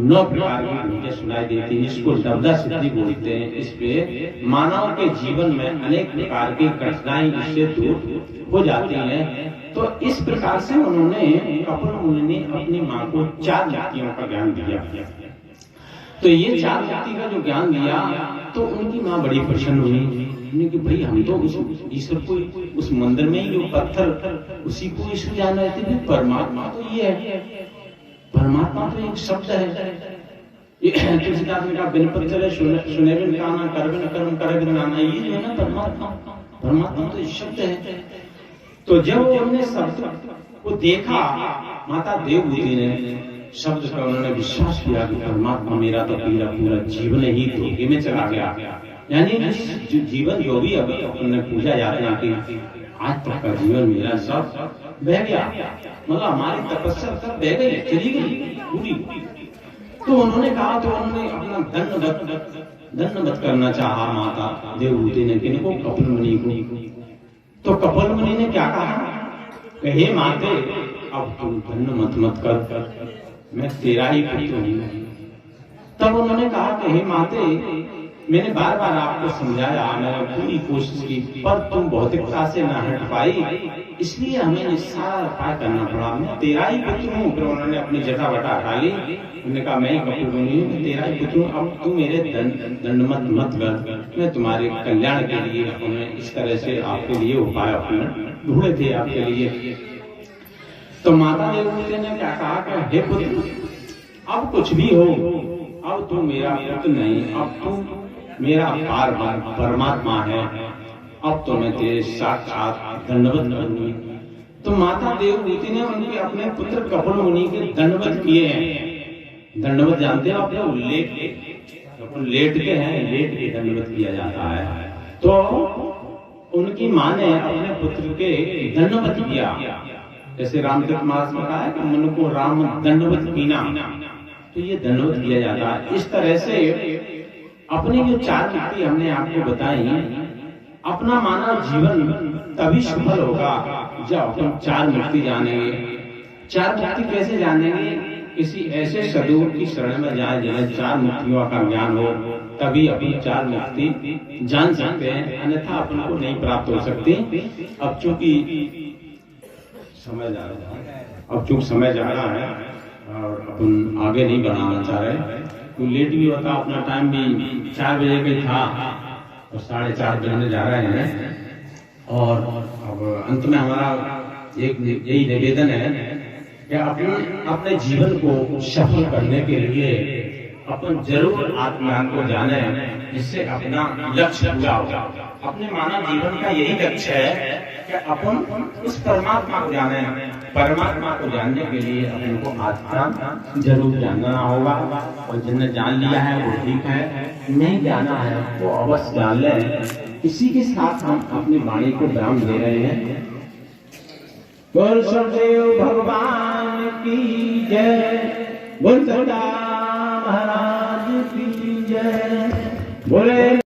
9 प्रकार की मुक्ति सुनाई देती है, जिसको शब्दा सिद्धि बोलते हैं। इस पे मानव के जीवन में अनेक प्रकार की कठिनाई इससे दूर हो जाती है। तो इस प्रकार से उन्होंने कपिल मुनि ने अपनी माँ को 4 मुक्तियों का ज्ञान दिया। तो ये 4 मुक्ति का जो ज्ञान दिया तो उनकी माँ बड़ी प्रसन्न हुई कि भाई हम तो उस ईश्वर को उस मंदिर में ही जो पत्थर उसी को ईश्वर जान रहे थे, परमात्मा तो ये है, परमात्मा तो एक शब्द है। तुलसीदास ने कहा बिन पत्थर सुने बिन गाना कर बिन कर्म करे बिन नाना, ये जो है ना परमात्मा, परमात्मा तो शब्द है। तो जब उन्होंने शब्द को देखा माता देवहूति ने शब्द का उन्होंने विश्वास किया कि परमात्मा मेरा तो पूरा जीवन ही धोखे में चला गया। यानी जीवन जो भी अभी उन्होंने पूजा यातना की, आज तक का जीवन मेरा सब बह गया, मतलब हमारी तपस्या सब बह गई, चली गई पूरी। तो उन्होंने कहा, तो उन्होंने अपना दंडवत करना चाहा माता देवहूति ने, किनको? कपिल मुनि को। तो कपिल मुनि ने क्या कहा, हे माते अब तुम दंड मत कर, मैं तेरा ही पुत्र हूं। तब उन्होंने कहा कि हे माते मैंने बार बार आपको समझाया, मैंने पूरी कोशिश की, पर तुम भौतिकता से न हट पाई, इसलिए हमें सारा उपाय करना पड़ा। मैं तेरा ही पुत्र हूँ। फिर उन्होंने अपनी जटा वटा हटा ली, उन्होंने कहा मैं ही कपिल मुनि हूँ, तेरा ही पुत्र हूँ, अब तू मेरे दंड मत कर, मैं तुम्हारे कल्याण के लिए अपने इस तरह से आपके लिए उपाय अपने ढूंढे थे आपके लिए। तो माता देवहूति ने क्या कहा कि हे पुत्र, अब कुछ भी हो, अब तू मेरा पुत्र नहीं, अब तू मेरा पार परमात्मा है, अब तो मैं तेरे साक्षात दंडवत करूंगी। तो माता देवहूति ने उनके अपने पुत्र कपिल मुनि के दंडवत किए हैं। दंडवत जानते हैं आप लोग? लेट के हैं, लेट के दंडवत किया जाता है। तो उनकी माँ ने अपने पुत्र के दंडवत किया, जैसे रामचरित मानस में कहा है कि मन को राम दंडवत कीना, तो ये दंडवत किया जाता है। इस तरह से अपनी जो 4 मुक्ति हमने आपको बताई, अपना मानव जीवन तभी सफल होगा जब हम 4 मुक्ति जानेंगे। 4 मुक्ति कैसे जानेंगे? किसी ऐसे सदगुरु की शरण में जाए जिन्हें 4 मुक्तियों का ज्ञान हो, तभी अपन 4 मुक्ति जान सकते हैं, अन्यथा अपन को नहीं प्राप्त हो सकती। अब चूंकि समय जा रहा है, समय जा रहा है और अपन आगे नहीं बढ़ाना चाह रहे, तो लेट भी होता, अपना टाइम भी 4 बजे का था और 4:30 बजने जा रहे हैं। और अब अंत में हमारा एक यही निवेदन है कि अपने जीवन को सफल करने के लिए अपन जरूर आत्मज्ञान को जाने, जिससे अपना लक्ष्य पूरा होगा। अपने मानव जीवन का यही लक्ष्य है कि अपन उस परमात्मा को जाने। परमात्मा को जानने के लिए अपन को आत्मज्ञान जरूर जानना होगा, और जिन्हें जान लिया है वो ठीक है, नहीं जाना है वो अवश्य जान ले। इसी के साथ हम अपनी वाणी को विराम दे रहे हैं। बोल सदैव भगवान की जय, बोल सदा महाराज की जय, बोले